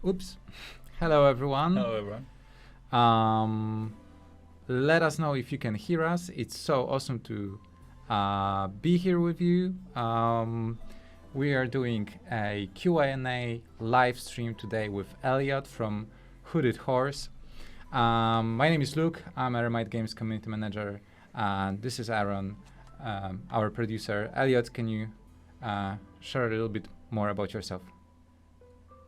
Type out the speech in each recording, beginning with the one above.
Oops. Hello, everyone. Hello, everyone. Let us know if you can hear us. It's so awesome to be here with you. We are doing a Q&A live stream today with Elliot from Hooded Horse. My name is Luke. I'm Eremite Games community manager. And this is Aaron, our producer. Elliot, can you share a little bit more about yourself?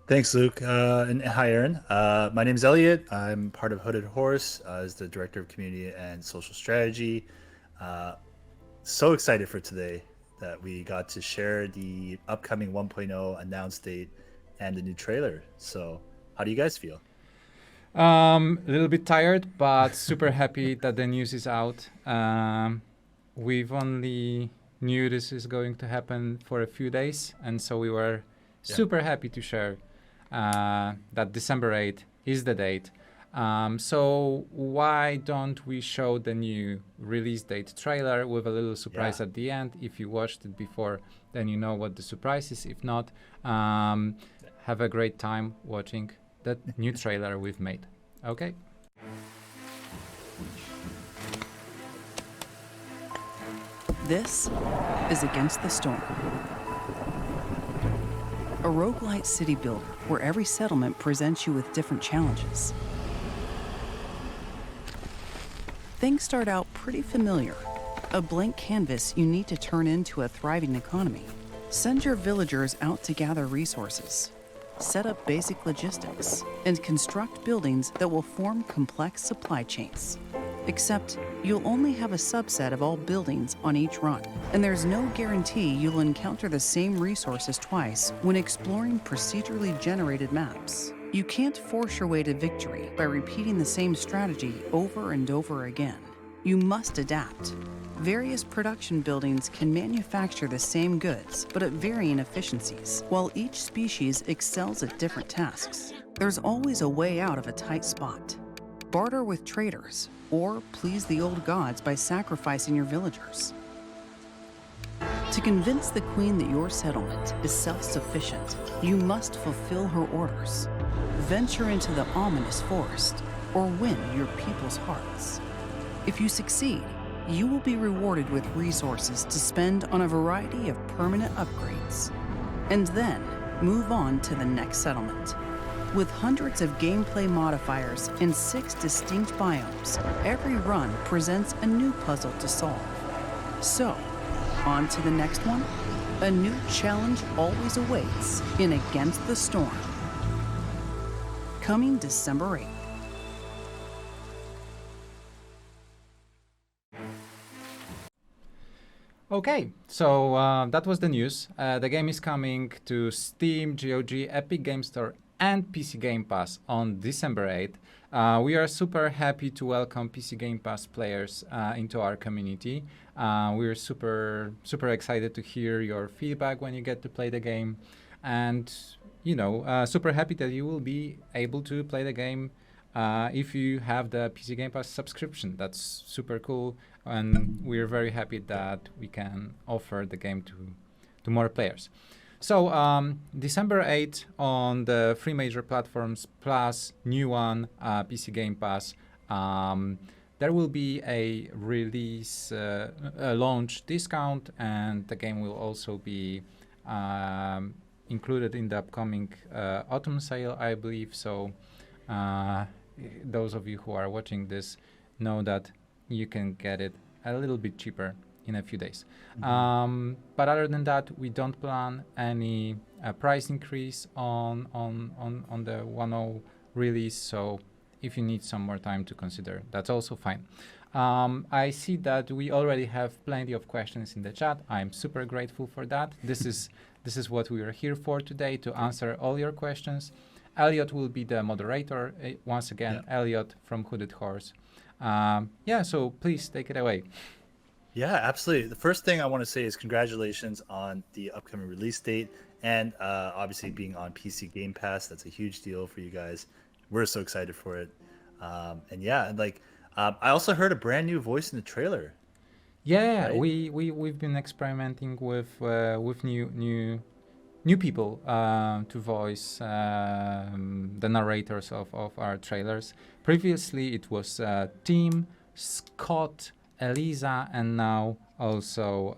Thanks, Luke. And hi, Aaron. My name is Elliot. I'm part of Hooded Horse as the Director of Community and Social Strategy. Uh, so excited for today that we got to share the upcoming 1.0 announced date and the new trailer. So, how do you guys feel? A little bit tired, but super happy that the news is out. We've only knew this is going to happen for a few days, and so we were super happy to share that December 8th is the date. So why don't we show the new release date trailer with a little surprise at the end? If you watched it before, then you know what the surprise is. If not, have a great time watching that new trailer we've made. Okay. This is Against the Storm, a roguelite city builder where every settlement presents you with different challenges. Things start out pretty familiar. A blank canvas you need to turn into a thriving economy. Send your villagers out to gather resources, set up basic logistics, and construct buildings that will form complex supply chains. Except, you'll only have a subset of all buildings on each run, and there's no guarantee you'll encounter the same resources twice when exploring procedurally generated maps. You can't force your way to victory by repeating the same strategy over and over again. You must adapt. Various production buildings can manufacture the same goods, but at varying efficiencies, while each species excels at different tasks. There's always a way out of a tight spot. Barter with traders, or please the old gods by sacrificing your villagers. To convince the queen that your settlement is self-sufficient, you must fulfill her orders, venture into the ominous forest, or win your people's hearts. If you succeed, you will be rewarded with resources to spend on a variety of permanent upgrades, and then move on to the next settlement. With hundreds of gameplay modifiers and 6 distinct biomes, every run presents a new puzzle to solve. So, on to the next one. A new challenge always awaits in Against the Storm. Coming December 8th. Okay, so that was the news. The game is coming to Steam, GOG, Epic Game Store, and PC Game Pass on December 8th. We are super happy to welcome PC Game Pass players into our community. We're super excited to hear your feedback when you get to play the game, and super happy that you will be able to play the game if you have the PC Game Pass subscription. That's super cool, and we're very happy that we can offer the game to more players. So December 8th on the 3 major platforms plus new one, PC Game Pass. There will be a release, a launch discount, and the game will also be included in the upcoming autumn sale, I believe. So those of you who are watching this know that you can get it a little bit cheaper in a few days. But other than that, we don't plan any price increase on the 1.0 release. So if you need some more time to consider, that's also fine. I see that we already have plenty of questions in the chat. I'm super grateful for that. This is what we are here for today, to answer all your questions. Elliot will be the moderator once again. Elliot from Hooded Horse. So please take it away. Yeah, absolutely. The first thing I want to say is congratulations on the upcoming release date, and obviously being on PC Game Pass. That's a huge deal for you guys. We're so excited for it. I also heard a brand new voice in the trailer. Yeah, right? we've been experimenting with new new people to voice the narrators of our trailers. Previously, it was Tim, Scott, Eliza, and now also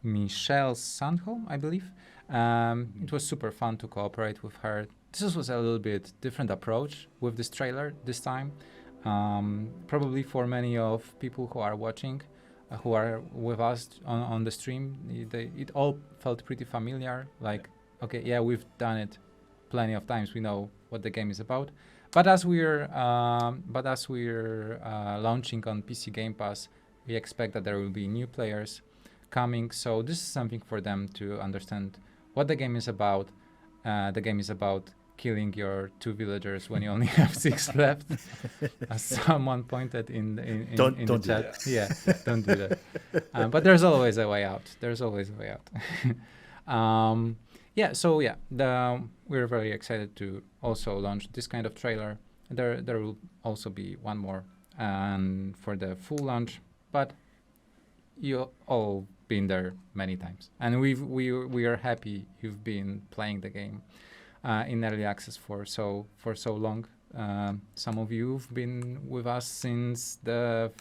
Michelle Sandholm, I believe. It was super fun to cooperate with her. This was a little bit different approach with this trailer this time. Probably for many of people who are watching, who are with us on the stream, it all felt pretty familiar. Like, okay, yeah, we've done it plenty of times. We know what the game is about. But as we're launching on PC Game Pass, we expect that there will be new players coming. So this is something for them to understand what the game is about. The game is about killing your 2 villagers when you only have 6 left, as someone pointed in the chat. That. Yeah, don't do that. But there's always a way out. There's always a way out. We're very excited to also launch this kind of trailer. There will also be one more for the full launch, but you all been there many times, and we are happy you've been playing the game in early access for so long. Some of you've been with us since the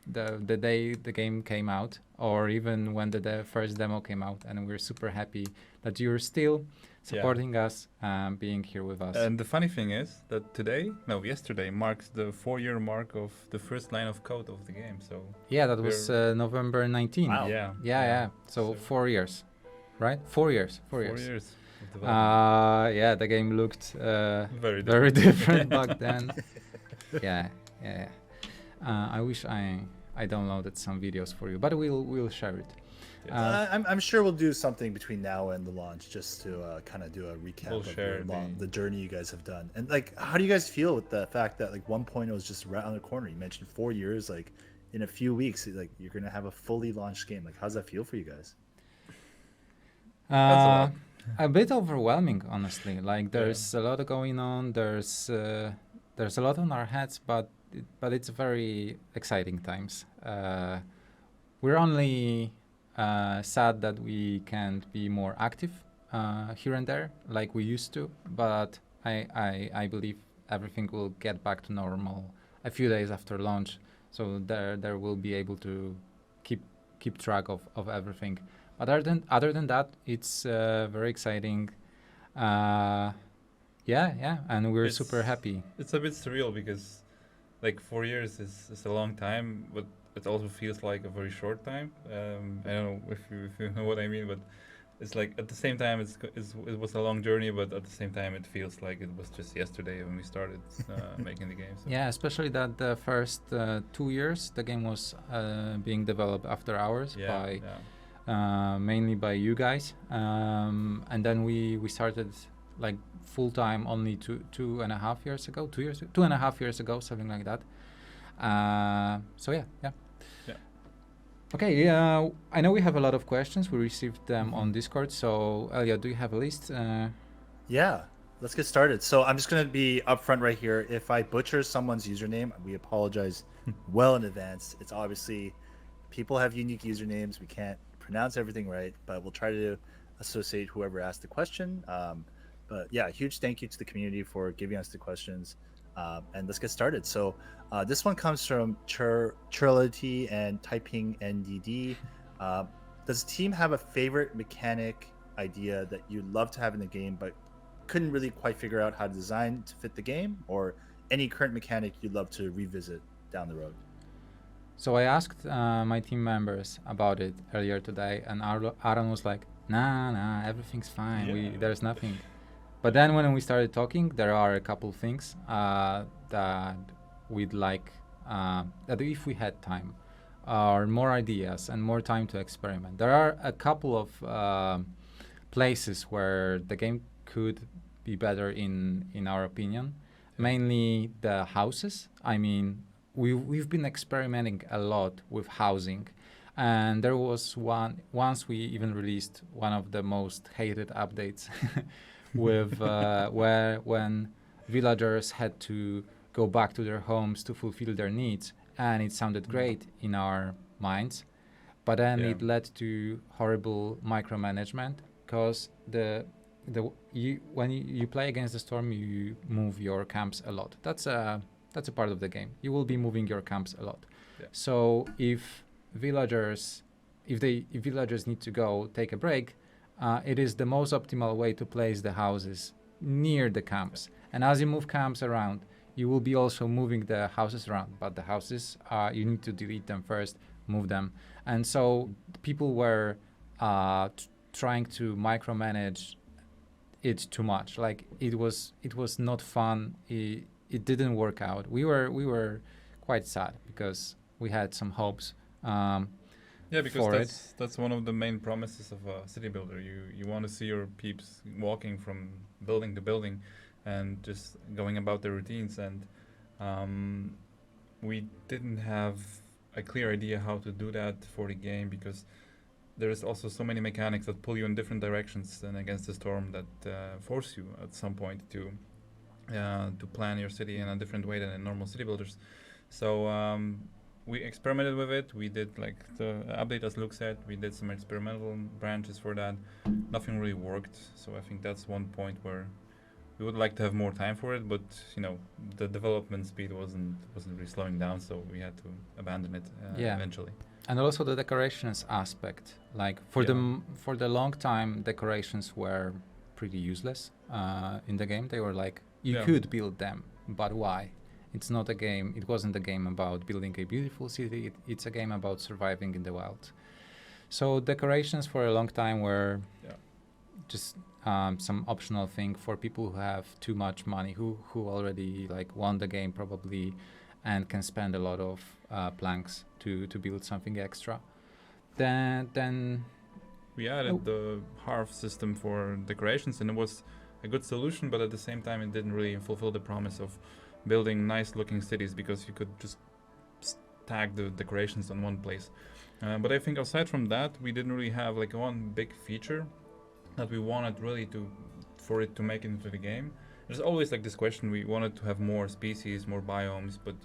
day the game came out, or even when the first demo came out, and we're super happy that you're still supporting us, being here with us. And the funny thing is that yesterday marks the 4-year mark of the first line of code of the game. So yeah, that was November 19. Wow. Yeah. So 4 years, right? 4 years. 4 years. 4 years. Of development. The game looked very different back then. Yeah. I wish I downloaded some videos for you, but we'll share it. I'm sure we'll do something between now and the launch, just to kind of do a recap of the journey you guys have done. And like, how do you guys feel with the fact that like 1.0 is just right on the corner? You mentioned 4 years, like in a few weeks, like you're gonna have a fully launched game. Like, how's that feel for you guys? A bit overwhelming, honestly. Like, there's a lot going on. There's a lot on our heads, but it's very exciting times. We're only sad that we can't be more active here and there like we used to, but I believe everything will get back to normal a few days after launch, so there will be able to keep track of everything. Other than that, it's very exciting. And we're super happy. It's a bit surreal because like 4 years is a long time, but it also feels like a very short time. I don't know if you know what I mean, but it's like at the same time it was a long journey, but at the same time it feels like it was just yesterday when we started making the game. So. Yeah, especially that the first 2 years the game was being developed after hours mainly by you guys, and then we started like full time only 2.5 years ago, 2.5 years ago, something like that. Okay, I know we have a lot of questions. We received them on Discord. So Elliot, do you have a list? Yeah, let's get started. So I'm just going to be upfront right here. If I butcher someone's username, we apologize well in advance. It's obviously, people have unique usernames. We can't pronounce everything right, but we'll try to associate whoever asked the question. But yeah, huge thank you to the community for giving us the questions. And let's get started. So this one comes from Churlity and typing NDD. Does the team have a favorite mechanic idea that you'd love to have in the game, but couldn't really quite figure out how to design to fit the game, or any current mechanic you'd love to revisit down the road? So I asked my team members about it earlier today, and Aaron was like, nah, everything's fine. There's nothing. But then when we started talking, there are a couple things that we'd like, that if we had time, or more ideas and more time to experiment. There are a couple of places where the game could be better in our opinion. Mainly the houses. I mean, we've been experimenting a lot with housing. And there was once we even released one of the most hated updates with when villagers had to go back to their homes to fulfill their needs, and it sounded great in our minds, but then it led to horrible micromanagement, because the when you play against the storm, you move your camps a lot. That's a part of the game. You will be moving your camps a lot. Yeah. So if villagers need to go take a break, it is the most optimal way to place the houses near the camps. And as you move camps around, you will be also moving the houses around. But the houses, you need to delete them first, move them. And so people were trying to micromanage it too much. Like it was not fun. It didn't work out. We were quite sad because we had some hopes. Yeah, because that's one of the main promises of a city builder. You want to see your peeps walking from building to building and just going about their routines. And we didn't have a clear idea how to do that for the game because there's also so many mechanics that pull you in different directions and against the storm that force you at some point to plan your city in a different way than in normal city builders. So we experimented with it. We did like the update, as Luke said. We did some experimental branches for that. Nothing really worked. So I think that's one point where we would like to have more time for it, but the development speed wasn't really slowing down, so we had to abandon it eventually. And also the decorations aspect. Like for the long time, decorations were pretty useless in the game. They were like you could build them, but why? It's not a game. It wasn't a game about building a beautiful city. It's a game about surviving in the wild. So decorations for a long time were just some optional thing for people who have too much money, who already like won the game probably, and can spend a lot of planks to build something extra. Then we added the hearth system for decorations, and it was a good solution, but at the same time it didn't really fulfill the promise of building nice looking cities because you could just tag the decorations on one place. But I think aside from that, we didn't really have like one big feature that we wanted really for it to make it into the game. There's always like this question, we wanted to have more species, more biomes, but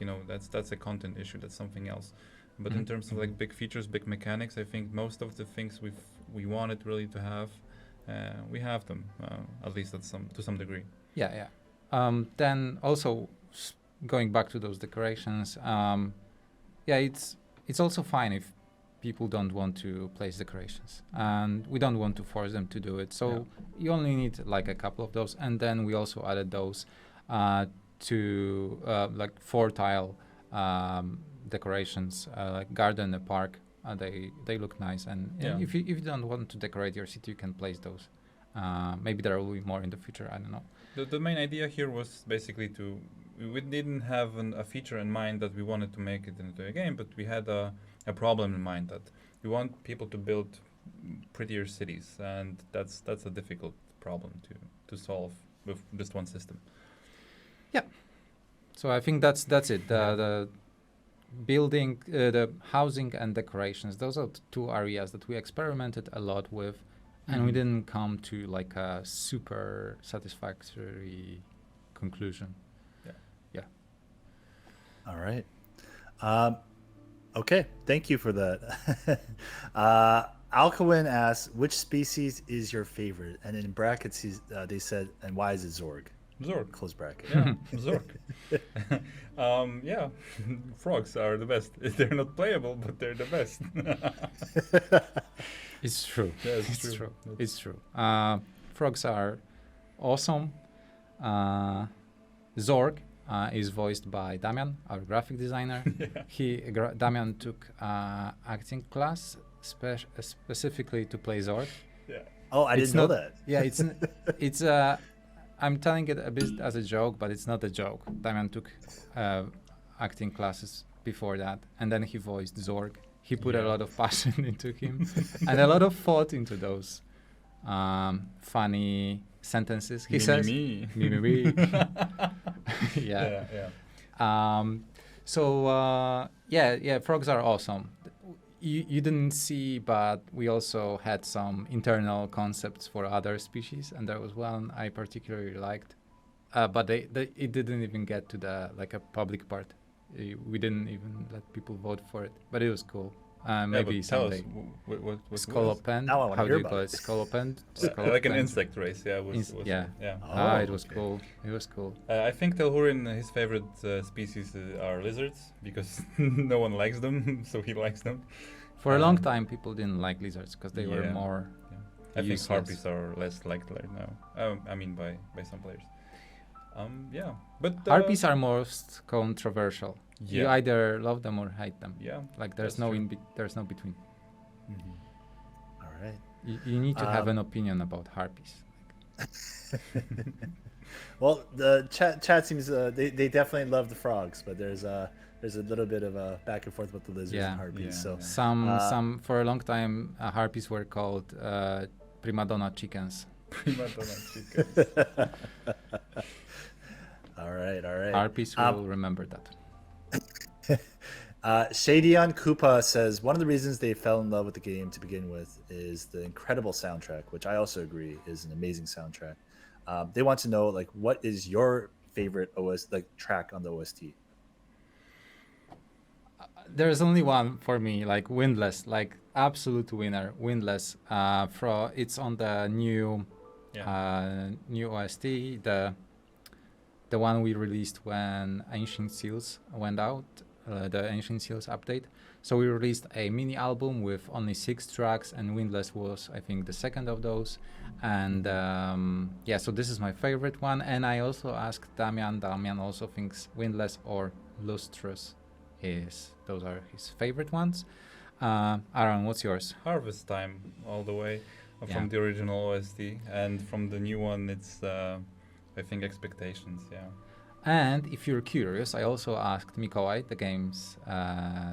that's a content issue, that's something else. But in terms of like big features, big mechanics, I think most of the things we wanted really to have, we have them, at least to some degree. Yeah. Then also going back to those decorations, it's also fine if people don't want to place decorations, and we don't want to force them to do it. So you only need like a couple of those, and then we also added those to like 4-tile decorations, like garden, a park. They look nice, and if you don't want to decorate your city, you can place those. Maybe there will be more in the future. I don't know. The main idea here was basically we didn't have a feature in mind that we wanted to make it into a game, but we had a problem in mind that we want people to build prettier cities, and that's a difficult problem to solve with just one system. Yeah. So I think that's it. The building, the housing and decorations, those are two areas that we experimented a lot with, and we didn't come to like a super satisfactory conclusion. Yeah. All right. Okay, thank you for that. Alcuin asks, which species is your favorite? And in brackets, they said, and why is it Zorg? Zorg. Close bracket. Yeah, Zorg. Frogs are the best. They're not playable, but they're the best. It's true. Yeah, It's true. Frogs are awesome. Zorg is voiced by Damian, our graphic designer. Damian took acting class specifically to play Zorg. Yeah. Oh, I didn't know that. Yeah, it's I'm telling it a bit as a joke, but it's not a joke. Damian took acting classes before that, and then he voiced Zorg. He put a lot of passion into him and a lot of thought into those funny sentences he says. Me. Yeah. Frogs are awesome. You didn't see, but we also had some internal concepts for other species, and there was one I particularly liked, but it didn't even get to a public part. We didn't even let people vote for it, but it was cool. Maybe but tell us, someday. what was Scolopend. Now I wanna How hear do you about call it. it? Scolopend. like an Scolopend. insect race, yeah. Yeah. Yeah. Ah, it Oh, was okay. cool. It was cool. I think Telhurin, his favorite species are lizards because no one likes them, so he likes them. For a long Um, time, people didn't like lizards because they were yeah. more. Yeah. I think Useless. harpies are less liked right now. I mean, by some players. Yeah, but Harpies are most controversial. You yeah, either love them or hate them. yeah. Like there's That's no true. there's no between. All right. You need to have Um, an opinion about harpies. Well, the chat seems they definitely love the frogs, but there's a little bit of a back and forth with the lizards Yeah. and harpies. Yeah, So yeah. Some for a long time harpies were called prima donna chickens. Prima donna chickens. all right, all right. Harpies will remember that. Shadion Koopa says one of the reasons they fell in love with the game to begin with is the incredible soundtrack, which I also agree is an amazing soundtrack. They want to know like what is your favorite track on the OST? There's only one for me, like Windless, like absolute winner, Windless. It's on the new new OST, the one we released when Ancient Seals went out, the Ancient Seals update. So we released a mini album with only 6 tracks, and Windless was, I think, the second of those. And yeah, so this is my favorite one. And I also asked Damian. Damian also thinks Windless or Lustrous those are his favorite ones. Aaron, what's yours? Harvest Time all the way Yeah. from the original OST, and from the new one, it's I think Expectations. Yeah. And if you're curious, I also asked Mikołaj, the game's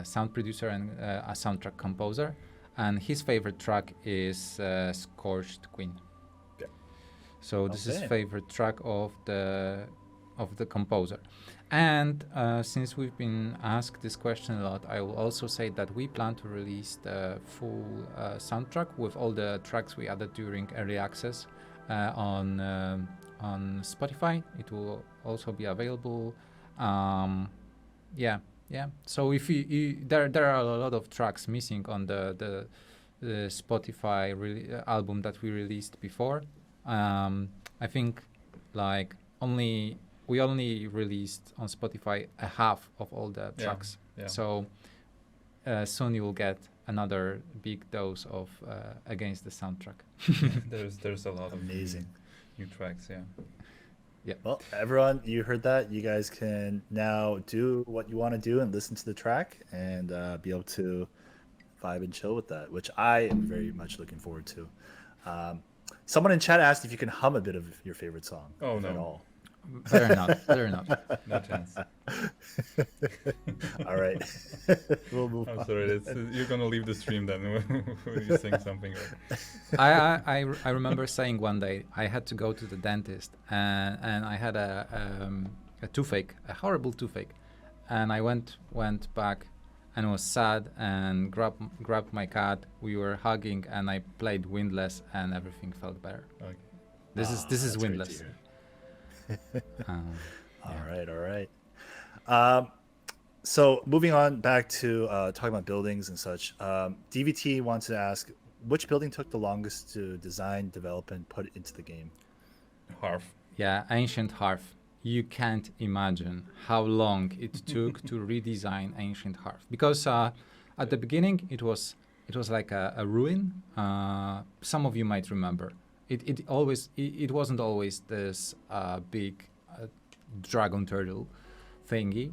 sound producer and a soundtrack composer, and his favorite track is Scorched Queen. Okay. So this is Okay. favorite track of the composer. And since we've been asked this question a lot, I will also say that we plan to release the full soundtrack with all the tracks we added during early access on Spotify. It will also be available. Yeah. So if there are a lot of tracks missing on the Spotify album that we released before. I think like we only released on Spotify a half of all the Yeah, tracks. yeah. So soon you will get another big dose of Against the Soundtrack. There's a lot of Amazing. new tracks. Yeah. Well, everyone, you heard that. You guys can now do what you want to do and listen to the track and be able to vibe and chill with that, which I am very much looking forward to. Someone in chat asked if you can hum a bit of your favorite song. Oh, if at no. all. Better not. No chance. All right. We'll move I'm on. sorry. You're gonna leave the stream then when you sing something. I remember saying one day I had to go to the dentist and I had a toothache, a horrible toothache, and I went back and was sad and grabbed my cat. We were hugging and I played Windless and everything felt better. Okay. This is That's great to Windless. hear. Um, All right. So moving on back to talking about buildings and such, DVT wants to ask which building took the longest to design, develop, and put into the game. Harf. Yeah, Ancient Hearth. You can't imagine how long it took to redesign Ancient Hearth because at the beginning it was like a ruin. Some of you might remember. It wasn't always this big dragon turtle thingy.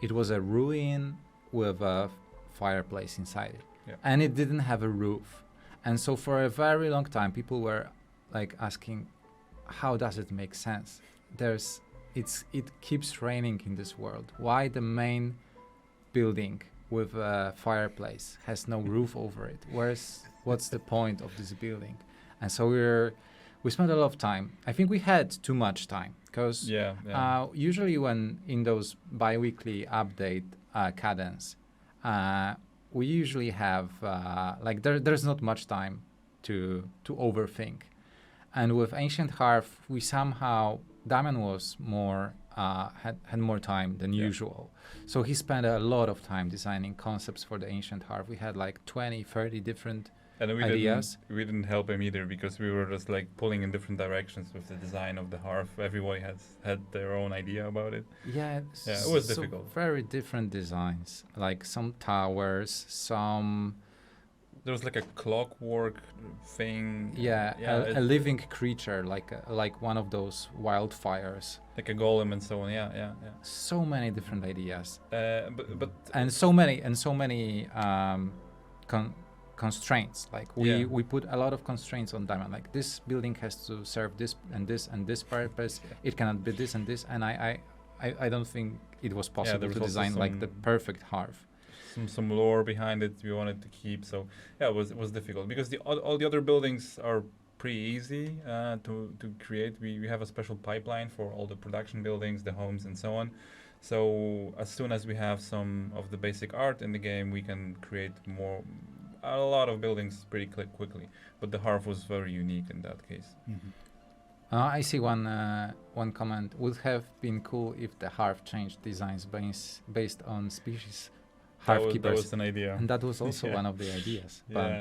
It was a ruin with a fireplace inside it, Yeah. and it didn't have a roof. And so for a very long time, people were like asking, "How does it make sense? It keeps raining in this world. Why the main building with a fireplace has no roof over it? What's the point of this building?" And so we spent a lot of time. I think we had too much time because usually when in those bi-weekly update cadence, we usually have there's not much time to overthink. And with Ancient Hearth, we somehow Damian was more had more time than usual. So he spent a lot of time designing concepts for the ancient harp. We had like 20, 30 different And ideas. we didn't help him either because we were just like pulling in different directions with the design of the harp. Everybody had their own idea about it. Yeah, Yeah, it was so difficult. very different designs, like some towers, some There was like a clockwork thing. a living creature, like one of those wildfires. like a golem and so on. Yeah. So many different ideas, But and so many constraints. Like we put a lot of constraints on Diamond. Like this building has to serve this and this and this purpose. It cannot be this and this. And I don't think it was possible there was to also design like the perfect harp. some lore behind it we wanted to keep. So yeah, it was difficult because all the other buildings are pretty easy to create. We have a special pipeline for all the production buildings, the homes, and so on. So as soon as we have some of the basic art in the game, we can create a lot of buildings pretty quickly. But the harp was very unique in that case. I see one comment. Would have been cool if the harp changed designs based on species harp That keepers. was an idea. And that was also one of the ideas. But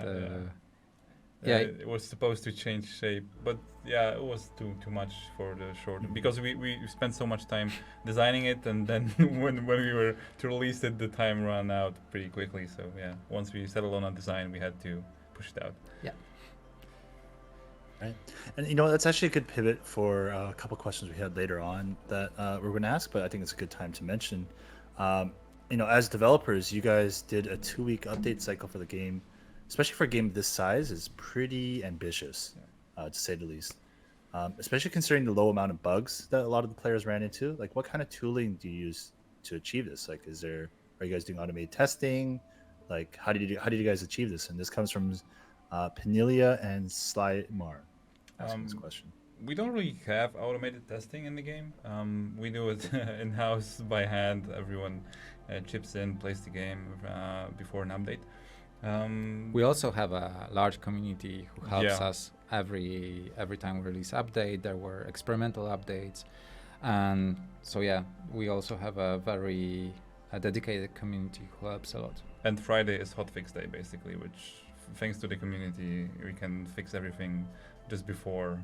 it was supposed to change shape, but yeah, it was too much for the short because we spent so much time designing it, and then when we were to release it, the time ran out pretty quickly. So yeah, once we settled on a design, we had to push it out. Yeah. Right. And you know, that's actually a good pivot for a couple questions we had later on that we're going to ask, but I think it's a good time to mention. You know, as developers, you guys did a 2-week update cycle for the game, especially for a game this size, is pretty ambitious, to say the least. Especially considering the low amount of bugs that a lot of the players ran into. Like, what kind of tooling do you use to achieve this? Like, are you guys doing automated testing? Like, how did you guys achieve this? And this comes from Penilia and Slymar asking this question. We don't really have automated testing in the game. We do it in-house by hand. Everyone chips in, plays the game before an update. We also have a large community who helps us every time we release update. There were experimental updates, and so we also have a very dedicated community who helps a lot. And Friday is hotfix day, basically, which thanks to the community, we can fix everything just before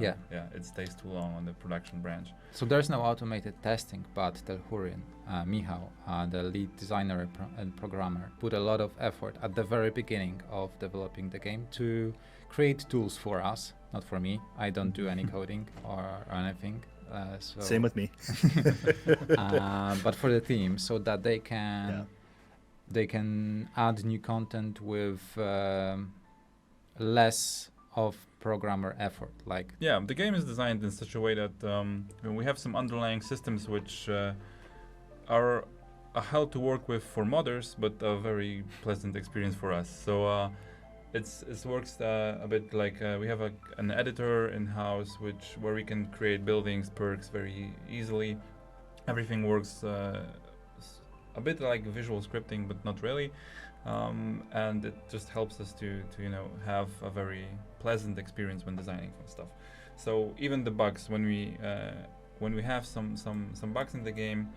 it stays too long on the production branch. So there's no automated testing, but Telhurin, Michał, the lead designer and programmer, put a lot of effort at the very beginning of developing the game to create tools for us, not for me. I don't do any coding or anything. Same with me. But for the team, so that they can add new content with less of programmer effort. Like the game is designed in such a way that we have some underlying systems which are a hell to work with for modders, but a very pleasant experience for us. So it works a bit like we have an editor in house where we can create buildings, perks very easily. Everything works a bit like visual scripting, but not really. And it just helps us to have a very pleasant experience when designing stuff. So even the bugs, when we have some bugs in the game,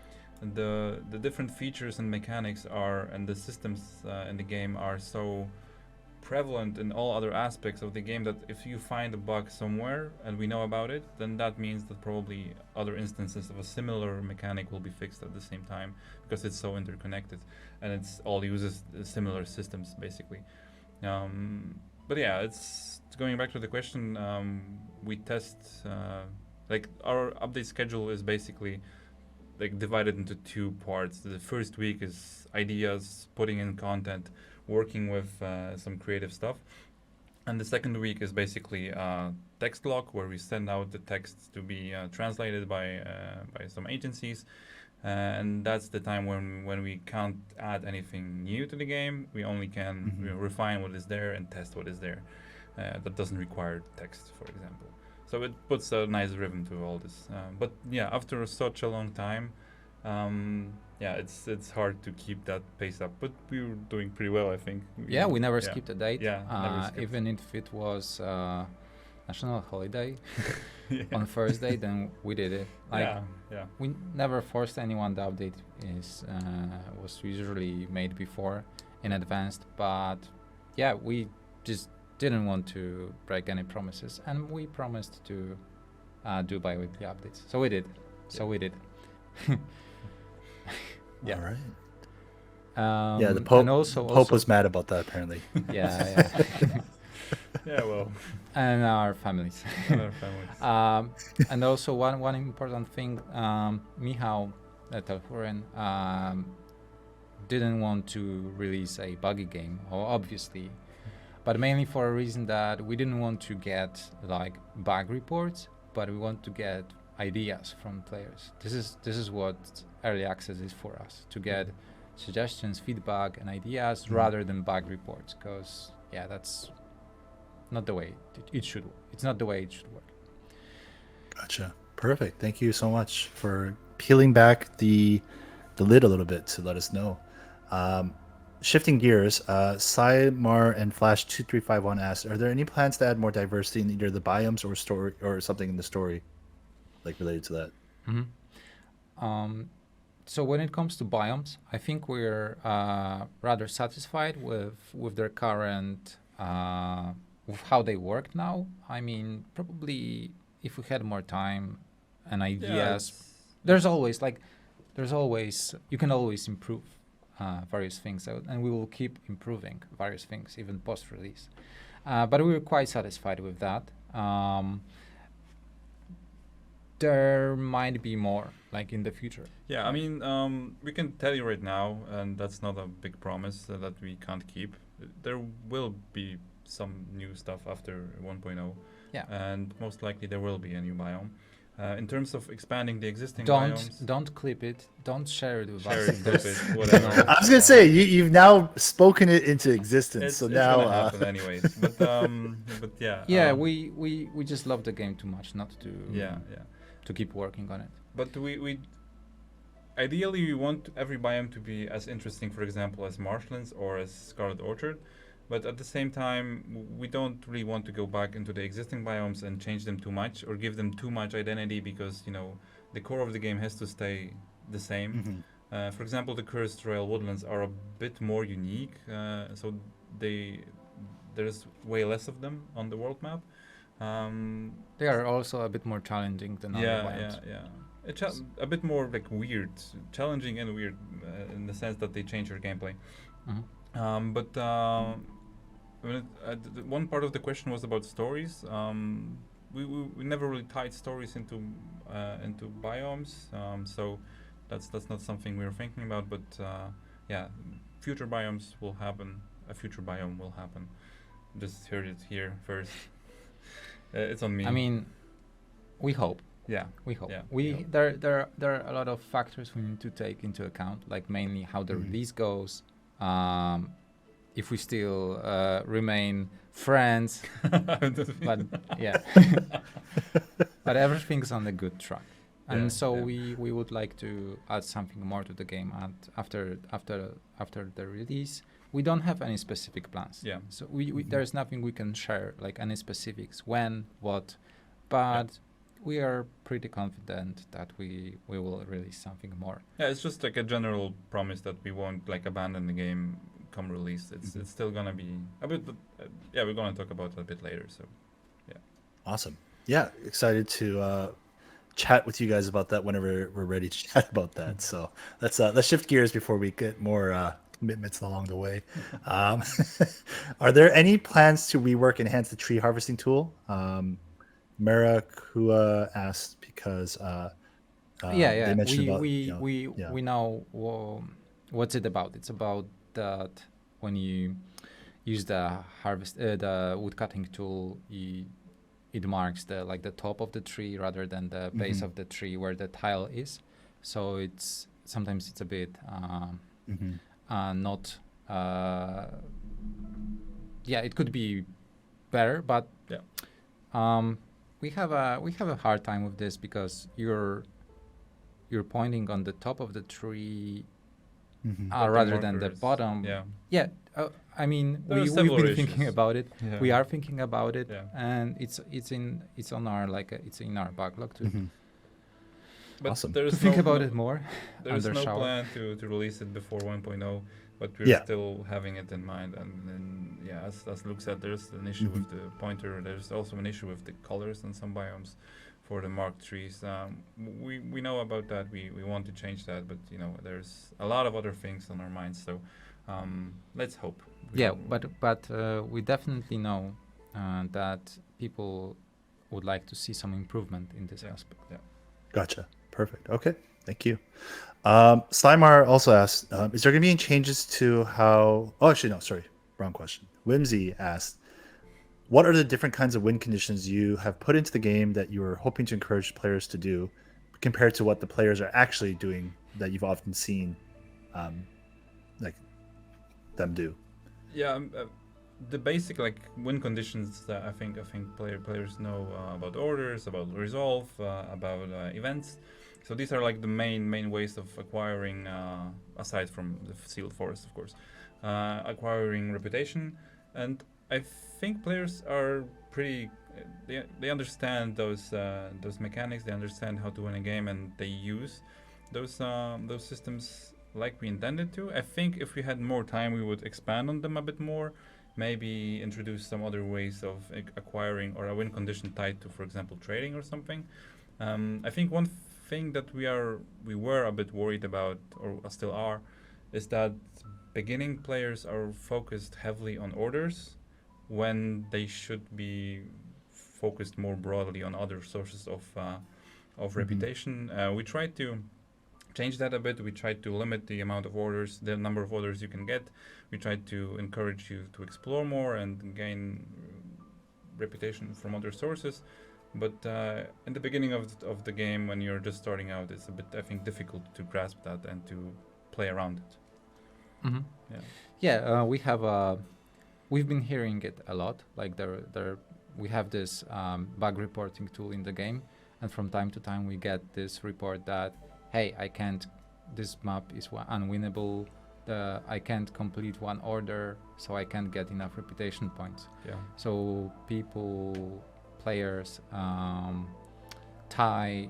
the different features and mechanics and the systems in the game are so prevalent in all other aspects of the game that if you find a bug somewhere and we know about it, then that means that probably other instances of a similar mechanic will be fixed at the same time because it's so interconnected and it's all uses similar systems basically. But yeah, it's going back to the question. We test like our update schedule is basically like divided into 2 parts. The first week is ideas, putting in content, working with some creative stuff, and the second week is basically text lock, where we send out the text to be translated by some agencies, and that's the time when we can't add anything new to the game. We only can refine what is there and test what is there. That doesn't require text, for example. So it puts a nice rhythm to all this. But yeah, after such a long time, it's hard to keep that pace up. But we were doing pretty well, I think. We never skipped a date. Yeah, never skipped. Even if it was national holiday Yeah. on Thursday, then we did it. Like yeah. we never forced anyone. The update was usually made before in advance, but yeah, we just didn't want to break any promises, and we promised to do bi-weekly updates. So we did. So we did. Yeah. All right. Yeah, the Pope, and also, Pope was mad about that apparently. Yeah. Yeah, well, And our families. other families. And also one important thing, Michał Telhuren didn't want to release a buggy game, obviously, but mainly for a reason that we didn't want to get like bug reports, but we want to get ideas from players. This is what early access is for us, to get suggestions, feedback, and ideas rather than bug reports, because yeah, that's not the way it should. It's not the way it should work. Gotcha. Perfect. Thank you so much for peeling back the lid a little bit to let us know. Shifting gears, Cymar and Flash 2351 asked, are there any plans to add more diversity in either the biomes or story or something in the story, like related to that? So when it comes to biomes, I think we're rather satisfied with their current with how they work now. I mean, probably if we had more time and ideas, there's always you can always improve various things, and we will keep improving various things even post-release. But we were quite satisfied with that. There might be more, like in the future. Yeah, I mean, we can tell you right now, and that's not a big promise that we can't keep. There will be some new stuff after 1.0. Yeah. And most likely there will be a new biome. In terms of expanding the existing Don't biomes, clip it. Don't share it with share us. it, clip it, whatever. I was gonna say you've now spoken it into existence, It's so it's now gonna happen anyways. But yeah. Yeah, we just love the game too much not to Yeah. to keep working on it. But we ideally we want every biome to be as interesting, for example, as Marshlands or as Scarlet Orchard. But at the same time, we don't really want to go back into the existing biomes and change them too much or give them too much identity, because the core of the game has to stay the same. For example, the Cursed Royal Woodlands are a bit more unique, so there's way less of them on the world map. They are also a bit more challenging than other biomes. Yeah. A bit more like weird, challenging and weird in the sense that they change your gameplay. One part of the question was about stories. We never really tied stories into biomes, so that's not something we were thinking about. But yeah, future biomes will happen. A future biome will happen. Just heard it here first. It's on me. I mean, we hope. Yeah. We hope. Yeah, We we hope. there are a lot of factors we need to take into account, like mainly how the release goes, if we still remain friends, but yeah, but everything's on the good track, and we would like to add something more to the game after the release. We don't have any specific plans. Yeah. So we there's nothing we can share, like any specifics, when, what, but we are pretty confident that we will release something more. Yeah, it's just like a general promise that we won't like abandon the game come release. It's still gonna be a bit, but yeah, we're gonna talk about it a bit later. So yeah. Awesome. Yeah, excited to chat with you guys about that whenever we're ready to chat about that. So let's shift gears before we get more commitments along the way. Are there any plans to rework and enhance the tree harvesting tool? Marakua asked because they mentioned we know what's it about. It's about that when you use the wood cutting tool, it marks the top of the tree rather than the base of the tree where the tile is. So it's sometimes it's a bit not it could be better, but we have a hard time with this because you're pointing on the top of the tree rather than the markers. bottom. Yeah. Yeah, I mean, There are we've several been thinking issues. about it. Yeah. We are thinking about it, Yeah. and it's on our it's in our backlog to But Awesome. there's think no, about no- it more. There's under no shower. plan to release it before 1.0, but we're Yeah. still having it in mind. And yeah, as Luke said, there's an issue with the pointer. There's also an issue with the colors in some biomes for the marked trees. We know about that. We want to change that, but there's a lot of other things on our minds. So let's hope. Yeah, but we definitely know that people would like to see some improvement in this aspect. Yeah. Gotcha. Perfect. Okay. Thank you. Slimar also asked, is there going to be any changes to how... Oh, actually, no, sorry. Wrong question. Whimsy asked, what are the different kinds of win conditions you have put into the game that you are hoping to encourage players to do compared to what the players are actually doing that you've often seen like them do? Yeah, the basic win conditions that I think players know about orders, about resolve, about events. So these are the main ways of acquiring, aside from the sealed forest, of course, acquiring reputation. And I think players are pretty. They understand those mechanics. They understand how to win a game, and they use those systems like we intended to. I think if we had more time, we would expand on them a bit more. Maybe introduce some other ways of acquiring, or a win condition tied to, for example, trading or something. I think one thing that we were a bit worried about, or still are, is that beginning players are focused heavily on orders when they should be focused more broadly on other sources of reputation. We tried to change that a bit. We tried to limit the amount of orders, the number of orders you can get. We tried to encourage you to explore more and gain reputation from other sources. But in the beginning of the game, when you're just starting out, it's a bit, I think, difficult to grasp that and to play around it. Mm-hmm. Yeah. Yeah, we've been hearing it a lot. We have this bug reporting tool in the game, and from time to time we get this report that, hey, this map is unwinnable. I can't complete one order, so I can't get enough reputation points. Yeah. So players tie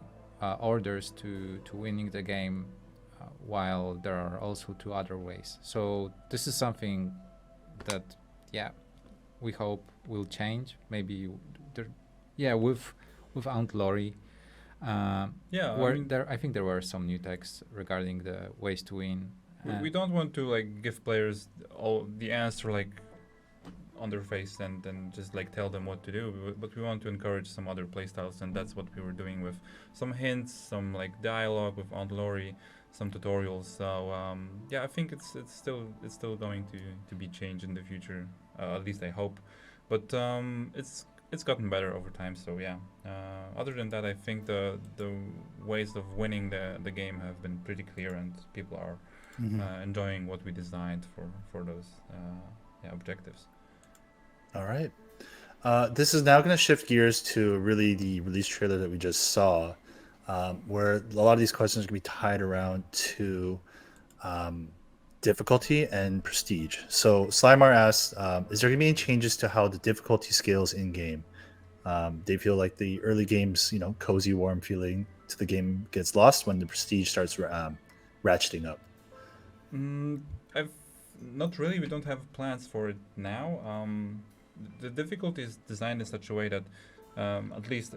orders to winning the game, while there are also two other ways. So this is something that, we hope will change. Maybe with Aunt Lori. I think there were some new texts regarding the ways to win. We don't want to give players all the answer on their face and just tell them what to do, but we want to encourage some other playstyles, and that's what we were doing with some hints, some dialogue with Aunt Lori, some tutorials. So I think it's still going to be changed in the future. At least I hope, but it's gotten better over time. So other than that, I think the ways of winning the game have been pretty clear, and people are enjoying what we designed for those objectives. All right. This is now going to shift gears to really the release trailer that we just saw, where a lot of these questions are going to be tied around to difficulty and prestige. So Slimar asks, is there going to be any changes to how the difficulty scales in-game? They feel like the early game's, cozy, warm feeling to the game gets lost when the prestige starts ratcheting up. Not really. We don't have plans for it now. The difficulty is designed in such a way that, at least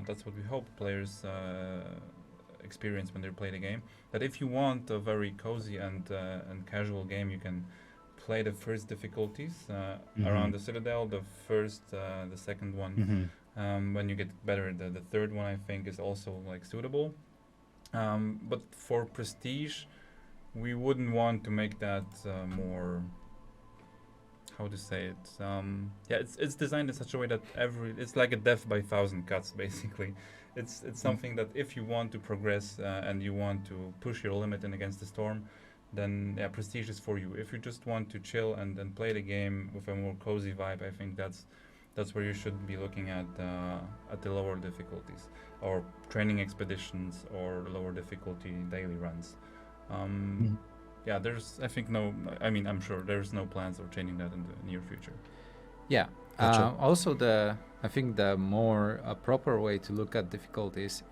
that's what we hope players experience when they play the game. That if you want a very cozy and casual game, you can play the first difficulties around the Citadel. The first, the second one. When you get better, the third one I think is also suitable. But for prestige, we wouldn't want to make that more. How to say it? It's designed in such a way that it's like a death by 1,000 cuts basically. It's something that if you want to progress and you want to push your limit in against the storm, then prestige is for you. If you just want to chill and play the game with a more cozy vibe, I think that's where you should be looking at the lower difficulties, or training expeditions, or lower difficulty daily runs. yeah, there's I think no. I mean, I'm sure there's no plans of changing that in the near future. Yeah. Gotcha. Also, I think the more proper way to look at difficulties,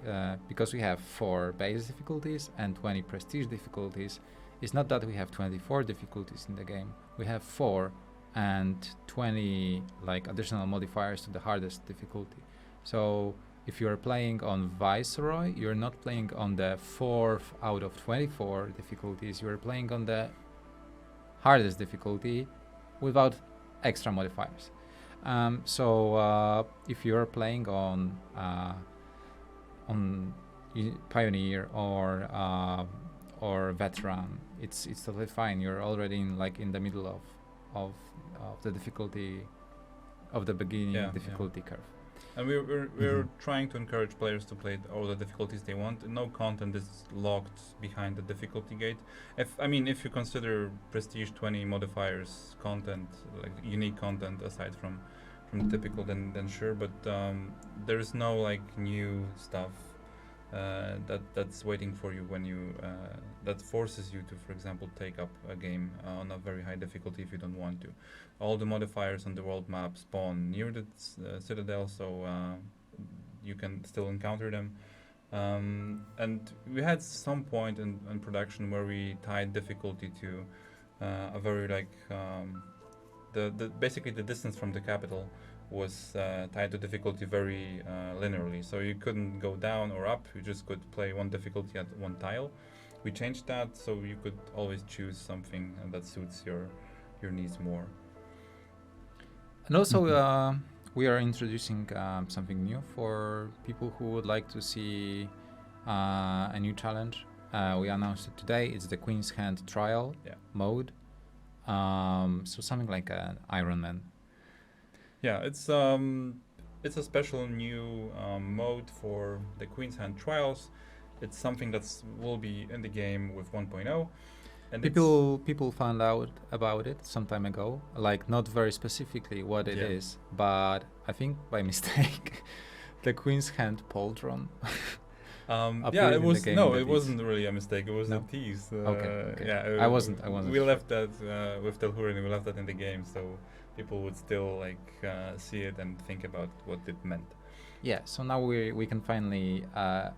because we have 4 base difficulties and 20 prestige difficulties, it's not that we have 24 difficulties in the game. We have 4 and 20 like additional modifiers to the hardest difficulty. So if you're playing on Viceroy, you're not playing on the 4th out of 24 difficulties. You're playing on the hardest difficulty without extra modifiers. So if you're playing on Pioneer or Veteran, it's totally fine. You're already in the middle of the difficulty of the beginning difficulty curve. And we're trying to encourage players to play all the difficulties they want. No content is locked behind the difficulty gate. If you consider Prestige 20 modifiers content, like unique content aside from the typical, then sure. But there is no like new stuff that's waiting for you when you that forces you to, for example, take up a game on a very high difficulty if you don't want to. All the modifiers on the world map spawn near the citadel, so you can still encounter them. And we had some point in production where we tied difficulty to a very basically the distance from the capital was tied to difficulty very linearly. So you couldn't go down or up, you just could play one difficulty at one tile. We changed that so you could always choose something that suits your needs more. And also, we are introducing something new for people who would like to see a new challenge. We announced it today. It's the Queen's Hand Trial mode. So something like an Ironman. Yeah, it's a special new mode for the Queen's Hand Trials. It's something that will be in the game with 1.0. And people found out about it some time ago, like not very specifically what it is, but I think by mistake, the Queen's Hand Pauldron. It was it wasn't really a mistake. It was a tease. Okay. Yeah, I wasn't. We left that with Telhurin. We left that in the game, so people would still see it and think about what it meant. Yeah, so now we can finally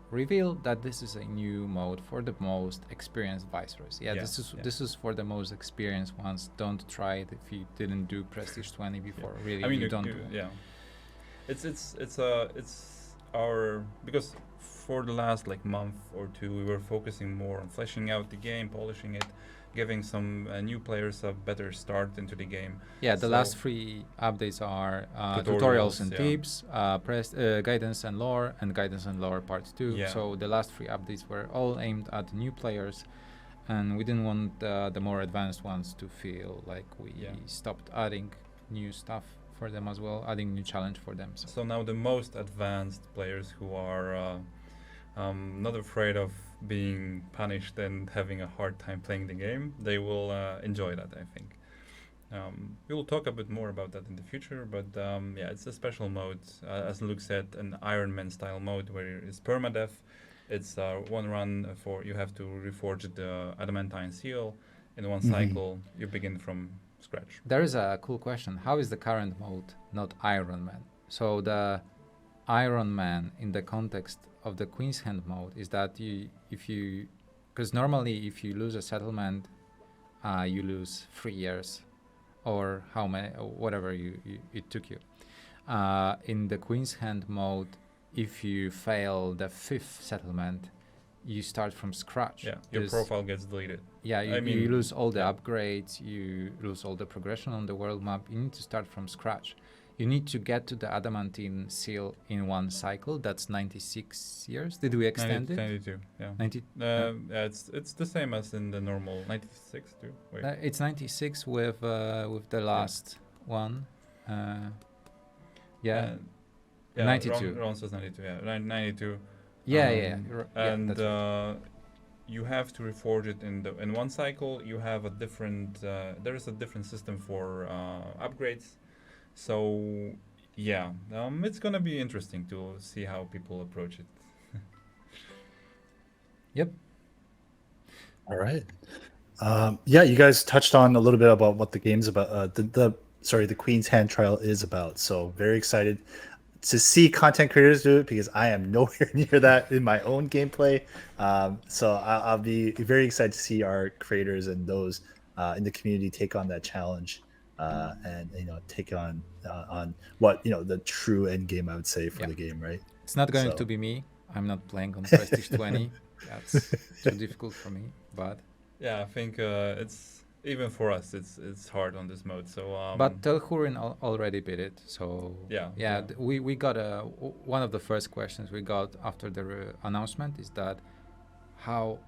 reveal that this is a new mode for the most experienced viceroys. This is for the most experienced ones. Don't try it if you didn't do Prestige 20 before. Really, you don't. It's our, because for the last month or two we were focusing more on fleshing out the game, polishing it, giving some new players a better start into the game. Yeah, the last 3 updates are tutorials and tips, guidance and lore part 2. Yeah. So the last 3 updates were all aimed at new players, and we didn't want the more advanced ones to feel like we stopped adding new stuff for them as well, adding new challenge for them. So now the most advanced players who are not afraid of being punished and having a hard time playing the game, they will enjoy that, I think. We will talk a bit more about that in the future, but it's a special mode, as Luke said, an Iron Man style mode where it's permadeath. It's one run for, you have to reforge the adamantine seal in one cycle. You begin from scratch. There is a cool question. How is the current mode not Iron Man? So the Iron Man in the context of the Queen's Hand mode is that because normally if you lose a settlement, you lose 3 years, or how many, or whatever it took you. In the Queen's Hand mode, if you fail the 5th settlement, you start from scratch. Yeah, your profile gets deleted. Yeah, you lose all the upgrades, you lose all the progression on the world map. You need to start from scratch. You need to get to the adamantine seal in one cycle. That's 96 years. Did we extend it? 92, yeah. 90? It's the same as in the normal 96 too. Wait. It's 96 with the last one. 92. Ron says 92. Yeah, 92. And you have to reforge it in one cycle. You have a different. There is a different system for upgrades. So it's gonna be interesting to see how people approach it. Yep. All right. Yeah, you guys touched on a little bit about what the game's about. The Queen's Hand trial is about. So very excited to see content creators do it because I am nowhere near that in my own gameplay. So I'll be very excited to see our creators and those in the community take on that challenge and take on what the true end game I would say for the game, right? It's not going So- to be me. I'm not playing on Prestige 20. That's too difficult for me. But Yeah, I think it's even for us. It's hard on this mode. So but Telhurin already beat it. So Yeah. we got one of the first questions we got after the announcement is that how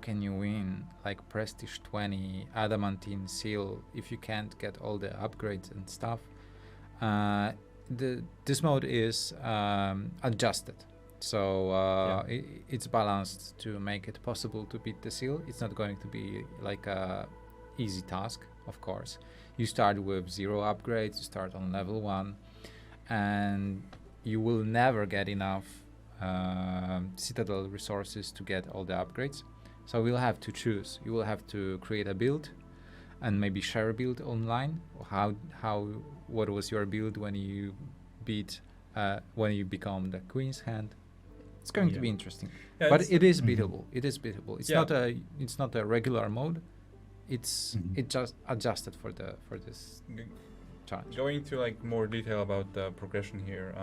can you win like Prestige 20 Adamantine Seal if you can't get all the upgrades and stuff? This mode is adjusted, so it's balanced to make it possible to beat the seal. It's not going to be like a easy task, of course. You start with 0 upgrades, you start on level 1, and you will never get enough Citadel resources to get all the upgrades. So we'll have to choose. You will have to create a build and maybe share a build online. What was your build when you become the Queen's Hand? It's going to be interesting. Yeah, But it's- it is beatable. It is beatable. It's Yeah. not a regular mode. It's just adjusted for this g- challenge. Going to like more detail about the progression here.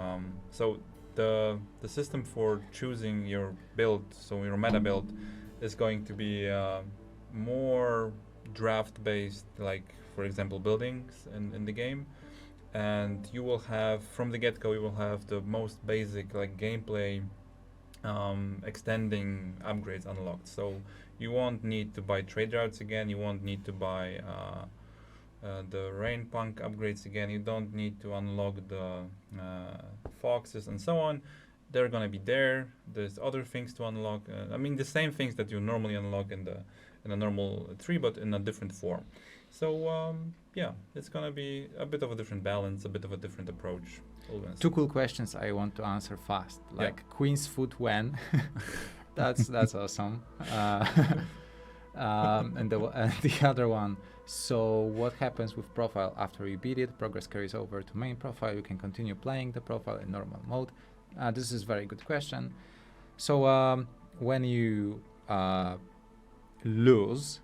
So the system for choosing your build, so your meta build, is going to be more draft based, like for example buildings in the game, and you will have from the get go you will have the most basic like gameplay extending upgrades unlocked. So you won't need to buy trade routes again. You won't need to buy the rain punk upgrades again. You don't need to unlock the foxes and so on. They're gonna be there. There's other things to unlock. I mean, the same things that you normally unlock in a normal tree, but in a different form. So it's gonna be a bit of a different balance, a bit of a different approach. all gonna Two see. cool questions I want to answer fast. Yeah. Like Queen's Foot when? that's awesome. And the other one. So what happens with profile after you beat it? Progress carries over to main profile. You can continue playing the profile in normal mode. This is a very good question. So when you lose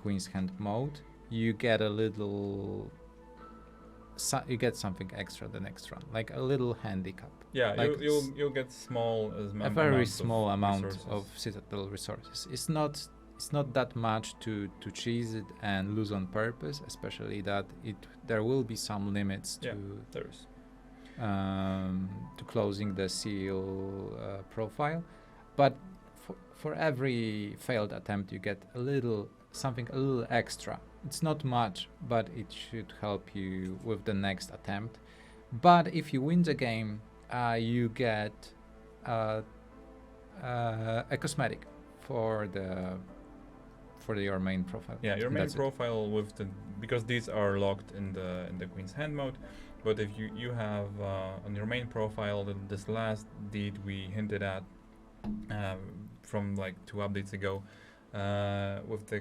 Queen's Hand mode, you get a little. You get something extra the next run, like a little handicap. Yeah, like you'll get small a very amounts small amount resources. of Citadel resources. It's not that much to cheese it and lose on purpose, especially that there will be some limits Yeah, there's to closing the seal profile, but for every failed attempt you get something a little extra. It's not much, but it should help you with the next attempt. But if you win the game, you get a cosmetic for your main profile. Yeah, your And main that's it. profile because these are locked in the Queen's Hand mode. But if you have on your main profile this last deed we hinted at from like 2 updates ago with the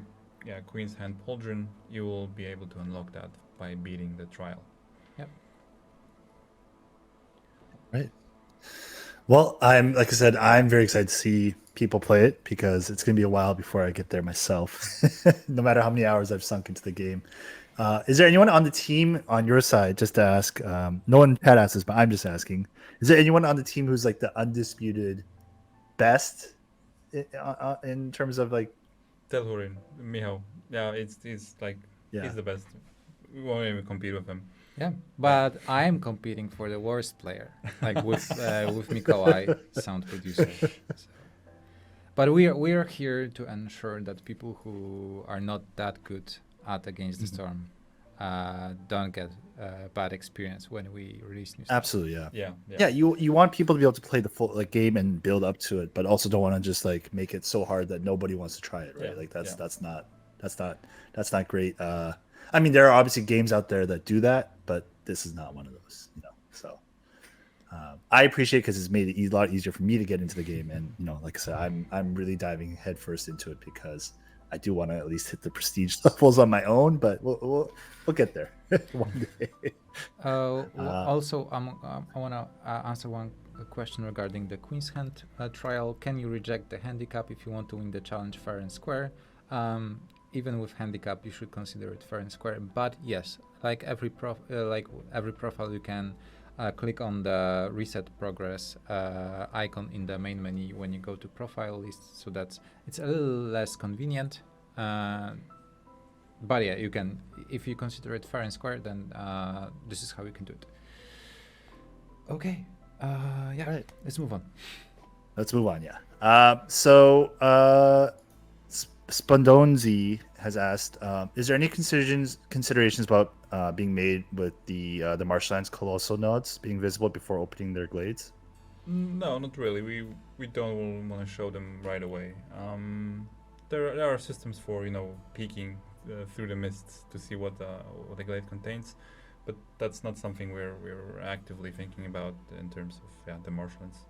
Queen's Hand Pauldron, you will be able to unlock that by beating the trial. Right. Well, I'm very excited to see people play it because it's going to be a while before I get there myself. No matter how many hours I've sunk into the game. Is there anyone on the team on your side? Just to ask. No one had asked this, but I'm just asking. Is there anyone on the team who's like the undisputed best in terms of like? Telhurin, Miho. Yeah, it's like he's the best. We won't even compete with him. Yeah, but I am competing for the worst player, like with Mikołaj, sound producer. So. But we are here to ensure that people who are not that good at Against the Storm don't get bad experience when we release new stuff. Absolutely, yeah. Yeah. You want people to be able to play the full game and build up to it, but also don't want to just like make it so hard that nobody wants to try it, right? Yeah, Like that's not great. I mean, there are obviously games out there that do that, but this is not one of those, So I appreciate it because it's made it a lot easier for me to get into the game, and like I said, I'm really diving headfirst into it because I do want to at least hit the prestige levels on my own, but we'll get there one day. Also, I want to answer one question regarding the Queen's Hand trial. Can you reject the handicap if you want to win the challenge fair and square? Even with handicap, you should consider it fair and square. But yes, like every profile, you can click on the reset progress icon in the main menu when you go to profile list. So it's a little less convenient. But yeah, you can, if you consider it fair and square, then this is how you can do it. Okay. Yeah. Right. Let's move on. Let's move on. Yeah. Spondonzi has asked, is there any considerations about being made with the Marshlands Colossal nodes being visible before opening their glades? No, not really. We don't want to show them right away. There are systems for peeking through the mists to see what the glade contains, but that's not something we're actively thinking about in terms of the Marshlands.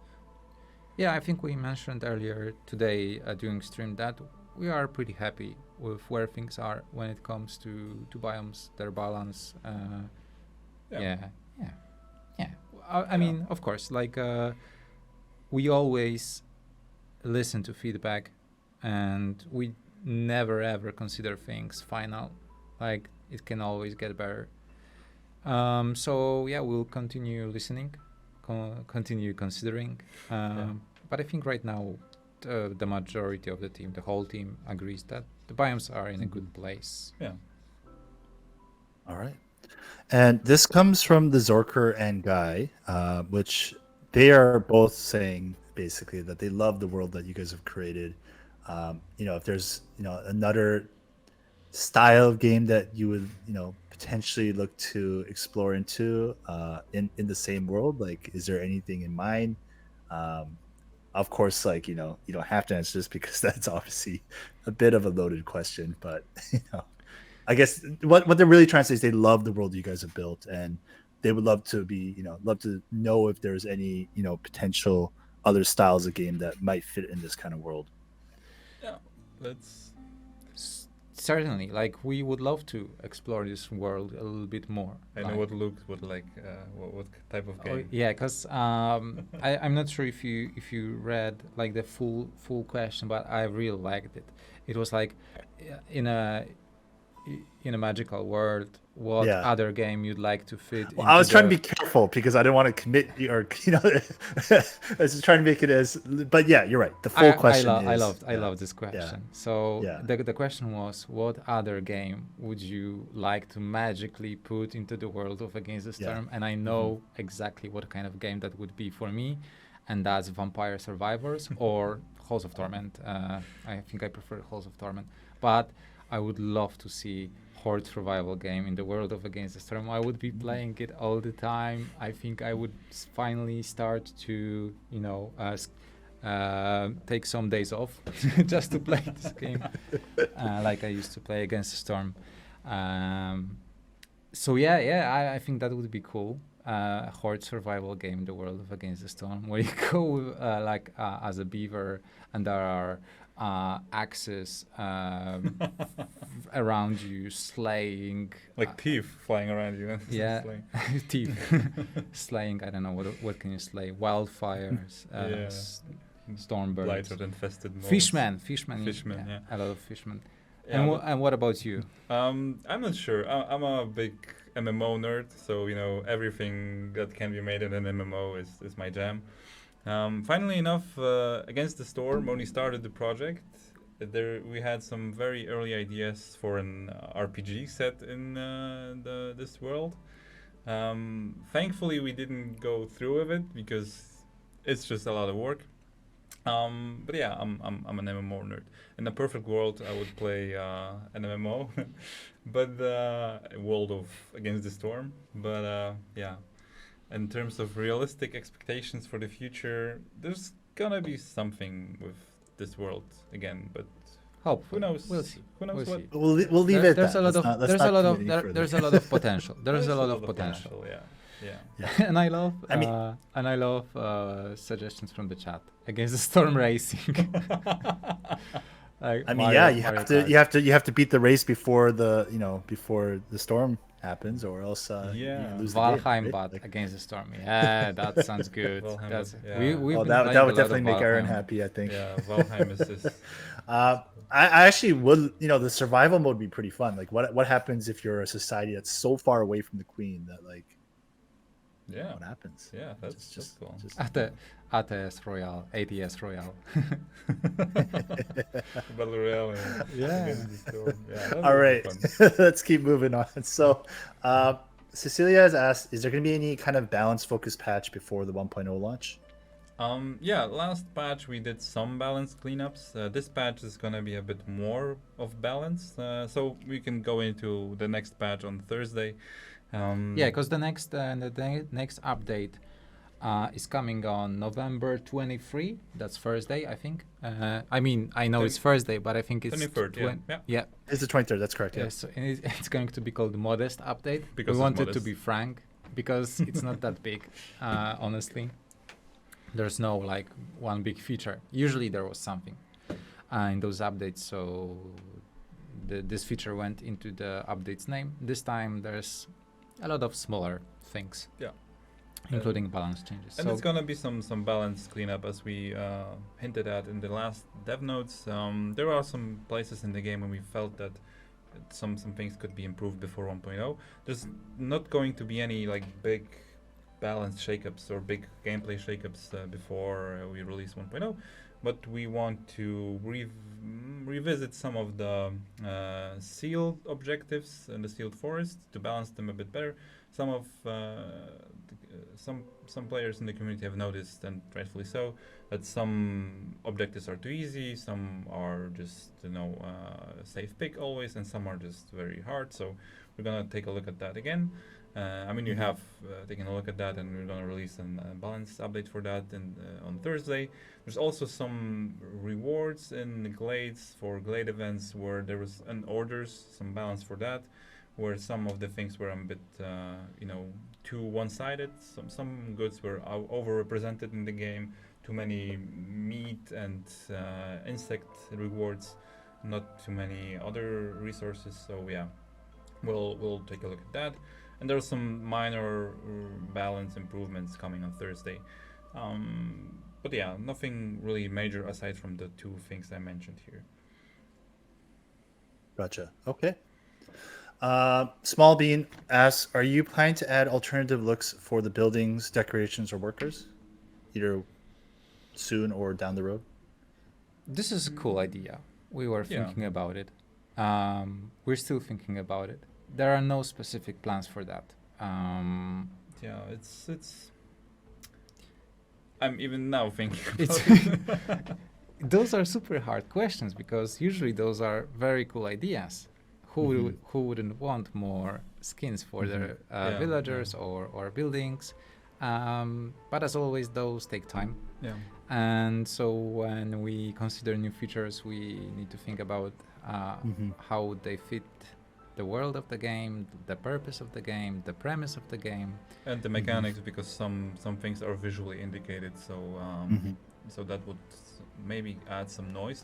Yeah, I think we mentioned earlier today during stream that we are pretty happy with where things are when it comes to biomes, their balance. I mean, of course, like we always listen to feedback, and we never ever consider things final. Like it can always get better. So yeah, we'll continue listening, continue considering. But I think right now the majority of the team, the whole team, agrees that the biomes are in a good place. Yeah. All right. And this comes from the Zorker and Guy, which they are both saying basically that they love the world that you guys have created. If there's another style of game that you would potentially look to explore into in the same world, like is there anything in mind? Of course, like you don't have to answer this because that's obviously a bit of a loaded question, but I guess what they're really trying to say is they love the world you guys have built, and they would love to know if there's any potential other styles of game that might fit in this kind of world. Yeah, let's certainly, like we would love to explore this world a little bit more. I know what Luke would like. What type of game? Yeah, because I'm not sure if you read like the full question, but I really liked it. It was like in a magical world, what other game you'd like to fit? Well, I was trying to be careful because I didn't want to commit, or I was just trying to make it as. But yeah, you're right. The full question. I love this question. Yeah. So the question was, what other game would you like to magically put into the world of Against the Storm? And I know exactly what kind of game that would be for me, and that's Vampire Survivors or Halls of Torment. I think I prefer Halls of Torment, but I would love to see Horde survival game in the world of Against the Storm. I would be playing it all the time. I think I would finally start to, take some days off just to play this game, like I used to play Against the Storm. So I think that would be cool. Horde survival game in the world of Against the Storm, where you go as a beaver, and there are axes around you, slaying like teeth flying around you. Yeah, teeth slaying. I don't know what can you slay? Wildfires, stormbirds, blighted infested moles. Fishmen. Yeah. A lot of fishmen. Yeah, and what about you? I'm not sure. I'm a big MMO nerd, so everything that can be made in an MMO is my jam. Funnily enough, Against the Storm, when we started the project, we had some very early ideas for an RPG set in this world. Thankfully, we didn't go through with it because it's just a lot of work. But yeah, I'm an MMO nerd. In a perfect world, I would play an MMO, but World of Against the Storm. But yeah. In terms of realistic expectations for the future, there's gonna be something with this world again, but hopefully. Who knows? We'll see. Who knows what? We'll leave it. There's a lot of potential. There's a lot of potential. Yeah. And I love suggestions from the chat Against the Storm racing. Like I mean, Mario, yeah, you Mario have to Kart. you have to beat the race before before the storm happens, or else you Yeah. lose the game. Valheim Right? bot Like, against the storm. Yeah, that sounds good. Valheim, That's yeah. we've oh, been that playing would a lot definitely of make Aaron Valheim. happy, I think. Yeah, Valheim is Uh, I actually would, the survival mode would be pretty fun. Like, what happens if you're a society that's so far away from the queen that, like, yeah, what happens? yeah. That's cool. ATS Royale, ATS Royale. Battle Royale. Yeah. Against the storm. Yeah, that All would be right, fun. let's keep moving on. So, Cecilia has asked, is there going to be any kind of balance focused patch before the 1.0 launch? Yeah, last patch we did some balance cleanups. This patch is gonna be a bit more of balance, so we can go into the next patch on Thursday. Yeah, because the next update is coming on November 23. That's Thursday, I think. I mean, I know it's Thursday, but I think it's 23rd, yeah. yeah. It's the 23rd. That's correct. Yeah. Yes, and it's going to be called Modest Update. Because we it's wanted to modest. be frank because it's not that big, honestly. There's no like one big feature. Usually there was something in those updates, so this feature went into the update's name. This time there's a lot of smaller things, Yeah. including balance changes. And So it's gonna be some balance cleanup as we hinted at in the last dev notes. There are some places in the game when we felt that some things could be improved before 1.0. There's not going to be any like big balance shakeups or big gameplay shakeups before we release 1.0, but we want to revisit some of the sealed objectives in the sealed forest to balance them a bit better. Some of some players in the community have noticed, and rightfully so, that some objectives are too easy, some are just safe pick always, and some are just very hard. So we're gonna take a look at that again. I mean, you have taken a look at that, and we're going to release a balance update for that on Thursday. There's also some rewards in the glades for glade events where there was orders, some balance for that, where some of the things were a bit, too one-sided. Some goods were overrepresented in the game. Too many meat and insect rewards, not too many other resources. So yeah, we'll take a look at that. And there are some minor balance improvements coming on Thursday. But yeah, nothing really major aside from the two things I mentioned here. Gotcha. Okay. Small Bean asks, are you planning to add alternative looks for the buildings, decorations, or workers? Either soon or down the road? this is a cool idea. We were Yeah. thinking about it. We're still thinking about it. There are no specific plans for that. Yeah, it's. I'm even now thinking It's about it. those are super hard questions because usually those are very cool ideas. Who wouldn't want more skins for their Yeah, villagers or buildings? But as always, those take time. Yeah. And so when we consider new features, we need to think about how would they fit the world of the game, the purpose of the game, the premise of the game. And the mechanics, because some things are visually indicated, so so that would maybe add some noise.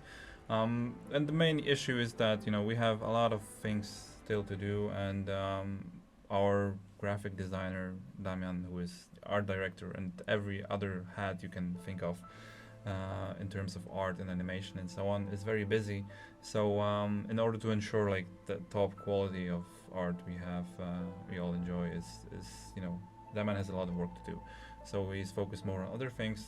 And the main issue is that we have a lot of things still to do, and our graphic designer Damian, who is art director, and every other hat you can think of in terms of art and animation and so on, is very busy. So in order to ensure like the top quality of art we all enjoy is Damian has a lot of work to do. So he's focused more on other things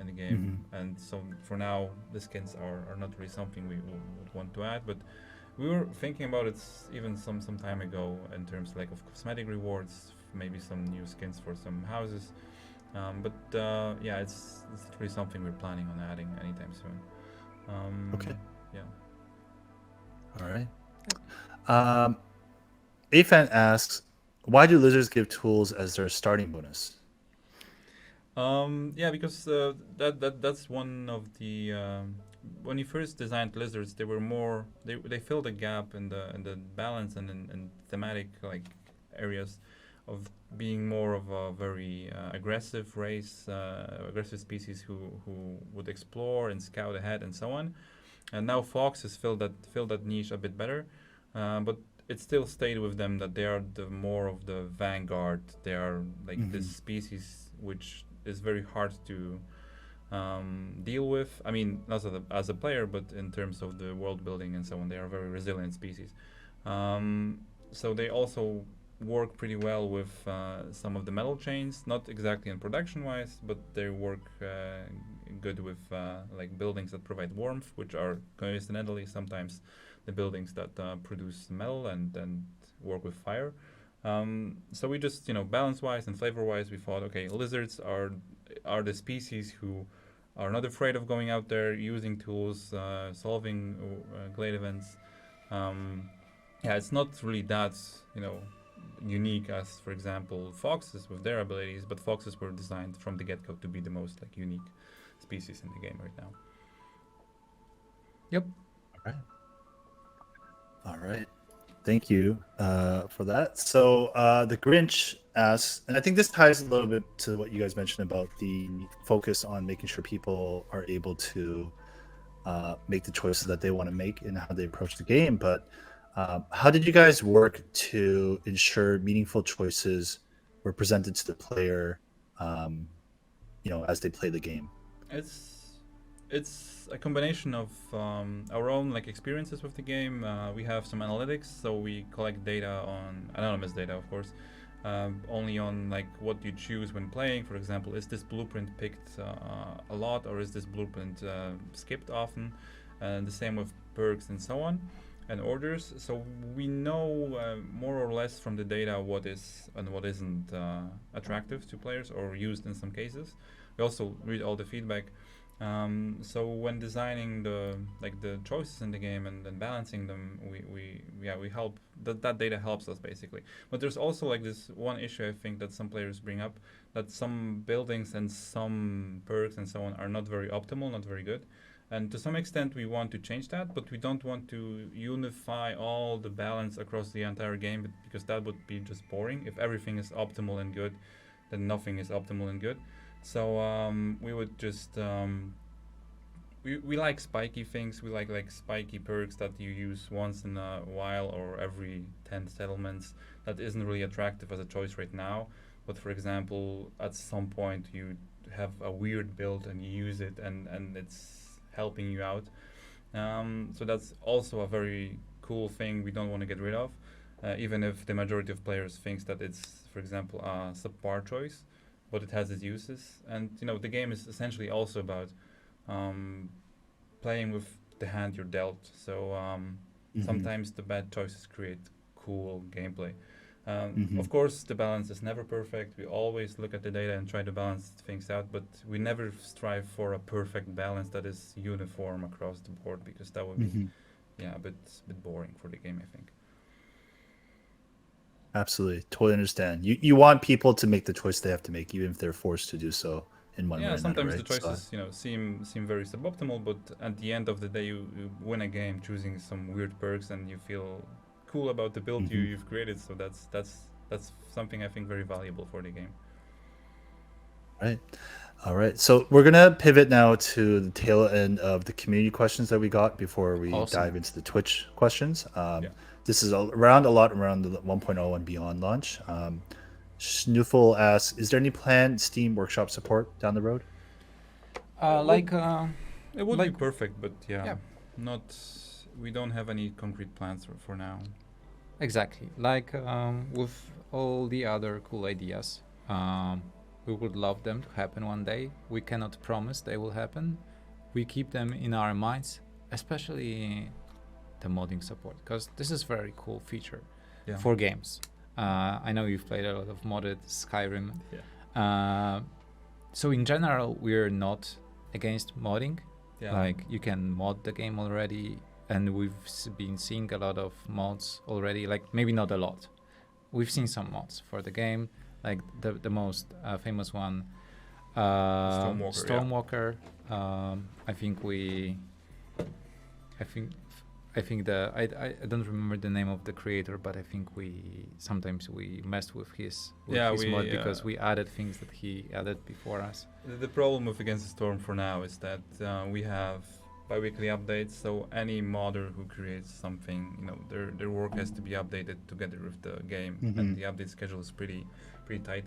in the game, and so for now the skins are not really something we would want to add. But we were thinking about it even some time ago in terms like of cosmetic rewards, maybe some new skins for some houses. But yeah, it's not really something we're planning on adding anytime soon. Okay. Yeah. All right. Afan asks, why do lizards give tools as their starting bonus? Yeah, because that's one of the when you first designed lizards, they were more they filled a gap in the balance and in thematic like areas of being more of a very aggressive race, aggressive species who would explore and scout ahead and so on. And now foxes fill that niche a bit better, but it still stayed with them that they are the more of the vanguard. They are like this species which is very hard to deal with. I mean, not as a player, but in terms of the world building and so on, they are a very resilient species. So they also work pretty well with some of the metal chains, not exactly in production wise, but they work good with like buildings that provide warmth, which are coincidentally sometimes the buildings that produce metal and work with fire. So we just, balance wise and flavor wise, we thought, okay, lizards are the species who are not afraid of going out there, using tools, solving glade events. It's not really that, unique as, for example, foxes with their abilities, but foxes were designed from the get-go to be the most like unique species in the game right now. Yep. All right. Thank you for that. So the Grinch asks, and I think this ties a little bit to what you guys mentioned about the focus on making sure people are able to make the choices that they want to make and how they approach the game. But how did you guys work to ensure meaningful choices were presented to the player, as they play the game? It's a combination of our own like experiences with the game. We have some analytics, so we collect data on anonymous data, of course, only on like what you choose when playing. For example, is this blueprint picked a lot, or is this blueprint skipped often? And the same with perks and so on, and orders. So we know more or less from the data what is and what isn't attractive to players or used in some cases. We also read all the feedback. So when designing the choices in the game and then balancing them, we help that data helps us basically. But there's also like this one issue I think that some players bring up, that some buildings and some perks and so on are not very optimal, not very good. And to some extent we want to change that, but we don't want to unify all the balance across the entire game, because that would be just boring. If everything is optimal and good, then nothing is optimal and good. So we would just we like spiky things. We like spiky perks that you use once in a while or every 10 settlements. That isn't really attractive as a choice right now. But for example, at some point you have a weird build and you use it and it's helping you out. So that's also a very cool thing we don't want to get rid of, even if the majority of players thinks that it's, for example, a subpar choice, but it has its uses. And the game is essentially also about playing with the hand you're dealt. So sometimes the bad choices create cool gameplay. Of course, the balance is never perfect. We always look at the data and try to balance things out, but we never strive for a perfect balance that is uniform across the board, because that would be a bit boring for the game, I think. Absolutely, totally understand. You want people to make the choice they have to make, even if they're forced to do so in one way or another. Sometimes right? the choices seem very suboptimal, but at the end of the day, you win a game choosing some weird perks, and you feel cool about the build you've created. So that's something I think very valuable for the game. Right. All right. So we're gonna pivot now to the tail end of the community questions that we got before we dive into the Twitch questions. This is around a lot around the 1.0 and beyond launch. Schnoofel asks, is there any planned Steam Workshop support down the road? It would be perfect, but not. We don't have any concrete plans for now. Exactly. Like with all the other cool ideas, we would love them to happen one day. We cannot promise they will happen. We keep them in our minds, especially the modding support, because this is a very cool feature for games. I know you've played a lot of modded Skyrim. So in general, we're not against modding. Like you can mod the game already, and we've been seeing a lot of mods already. Like maybe not a lot. We've seen some mods for the game, like the most famous one, Stormwalker. I don't remember the name of the creator, but I think sometimes we messed with his mod because we added things that he added before us. The problem with Against the Storm for now is that we have bi-weekly updates. So any modder who creates something, their work has to be updated together with the game, and the update schedule is pretty tight.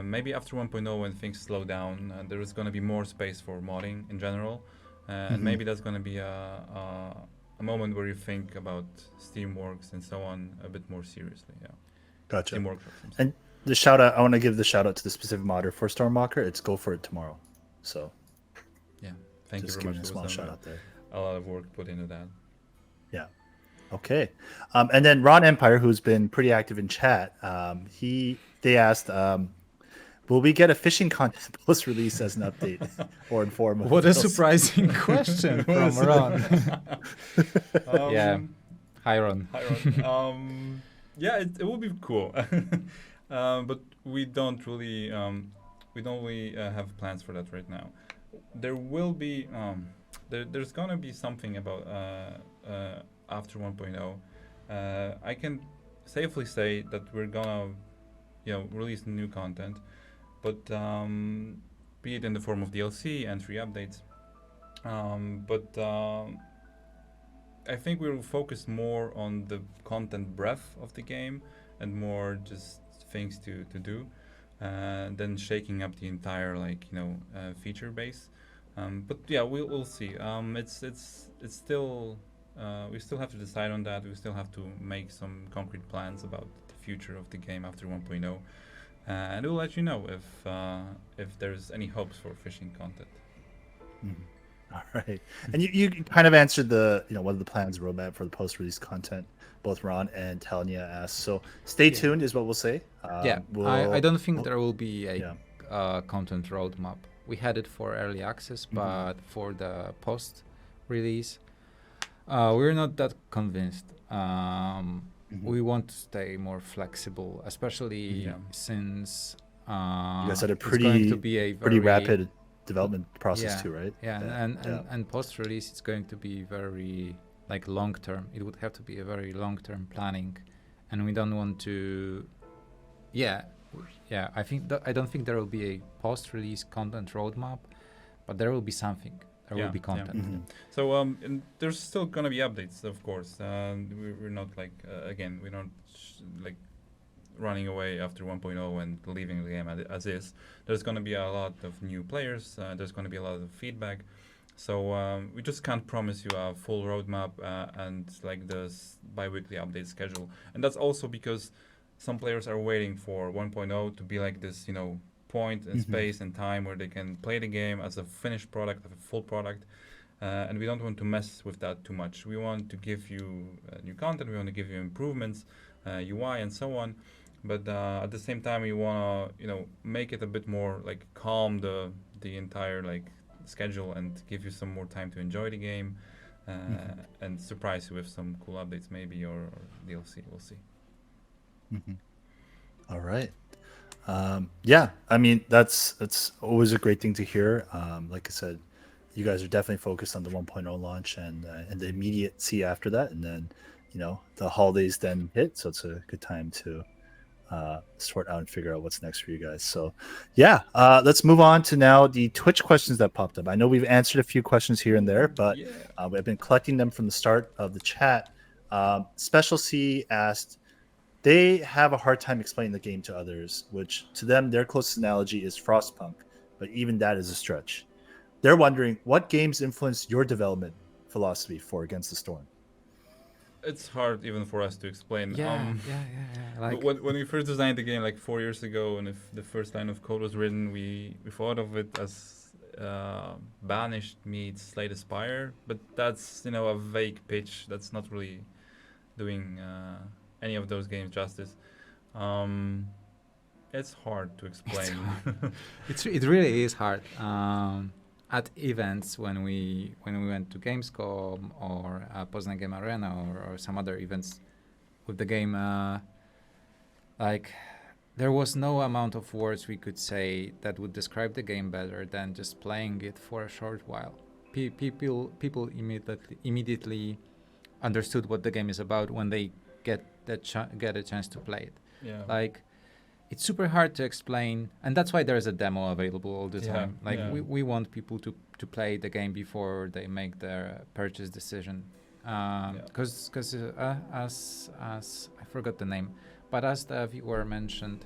Maybe after 1.0, when things slow down, there is going to be more space for modding in general, and maybe that's going to be a moment where you think about Steamworks and so on a bit more seriously. Yeah. Gotcha. Steamworks. And the shout out, I want to give the shout out to the specific modder for Stormwalker. It's Go For It Tomorrow. So yeah, thank you just very giving much. a small shout out there. A lot of work put into that. Yeah. Okay. And then Ron Empire, who's been pretty active in chat, they asked, will we get a fishing content post-release as an update or inform? What a surprising question from Ron. Yeah. Hi, Ron. Hi, Ron. Yeah, it will be cool, but we don't really have plans for that right now. There will be there's gonna be something about after 1.0. I can safely say that we're gonna release new content, but be it in the form of DLC and free updates. But I think we'll focus more on the content breadth of the game and more just things to do than shaking up the entire feature base. But yeah, we'll see. It's still we still have to decide on that. We still have to make some concrete plans about the future of the game after 1.0, and we'll let you know if there's any hopes for fishing content. All right. And you kind of answered the, what are the plans roadmap for the post-release content, both Ron and Talnia asked. So stay tuned is what we'll say. I don't think there will be a content roadmap. We had it for early access, but for the post-release, we're not that convinced. We want to stay more flexible, especially since you guys had a it's going to be a pretty rapid development process too, right? And post-release, it's going to be very long-term. It would have to be a very long-term planning, and we don't want to. I don't think there will be a post-release content roadmap, but there will be something. There will be content. So and there's still gonna be updates, of course. We're not again, we're not running away after 1.0 and leaving the game as is. There's going to be a lot of new players. There's going to be a lot of feedback. So we just can't promise you a full roadmap and this bi-weekly update schedule. And that's also because some players are waiting for 1.0 to be this, point in space and time where they can play the game as a finished product, as a full product. And we don't want to mess with that too much. We want to give you new content. We want to give you improvements, UI and so on. But at the same time, we want to, make it a bit more calm the entire schedule and give you some more time to enjoy the game and surprise you with some cool updates maybe or DLC. We'll see. All right. Yeah, I mean that's always a great thing to hear. Like I said, you guys are definitely focused on the 1.0 launch and the immediacy after that, and then the holidays then hit, so it's a good time to sort out and figure out what's next for you guys. So yeah, let's move on to now the Twitch questions that popped up. I know we've answered a few questions here and there, but we've been collecting them from the start of the chat. Special C asked, they have a hard time explaining the game to others, which to them their closest analogy is Frostpunk, but even that is a stretch. They're wondering what games influenced your development philosophy for Against the Storm. It's hard even for us to explain. Like when we first designed the game 4 years ago, and if the first line of code was written, we thought of it as Banished meets Slay the Spire, but that's a vague pitch. That's not really doing any of those games justice. It's hard to explain. It really is hard. At events when we went to Gamescom or Poznan Game Arena or some other events with the game, there was no amount of words we could say that would describe the game better than just playing it for a short while. People immediately understood what the game is about when they get a chance to play it. Yeah. it's super hard to explain, and that's why there's a demo available all the Yeah, time. Like yeah. we want people to play the game before they make their purchase decision. Because as I forgot the name, but as the viewer mentioned,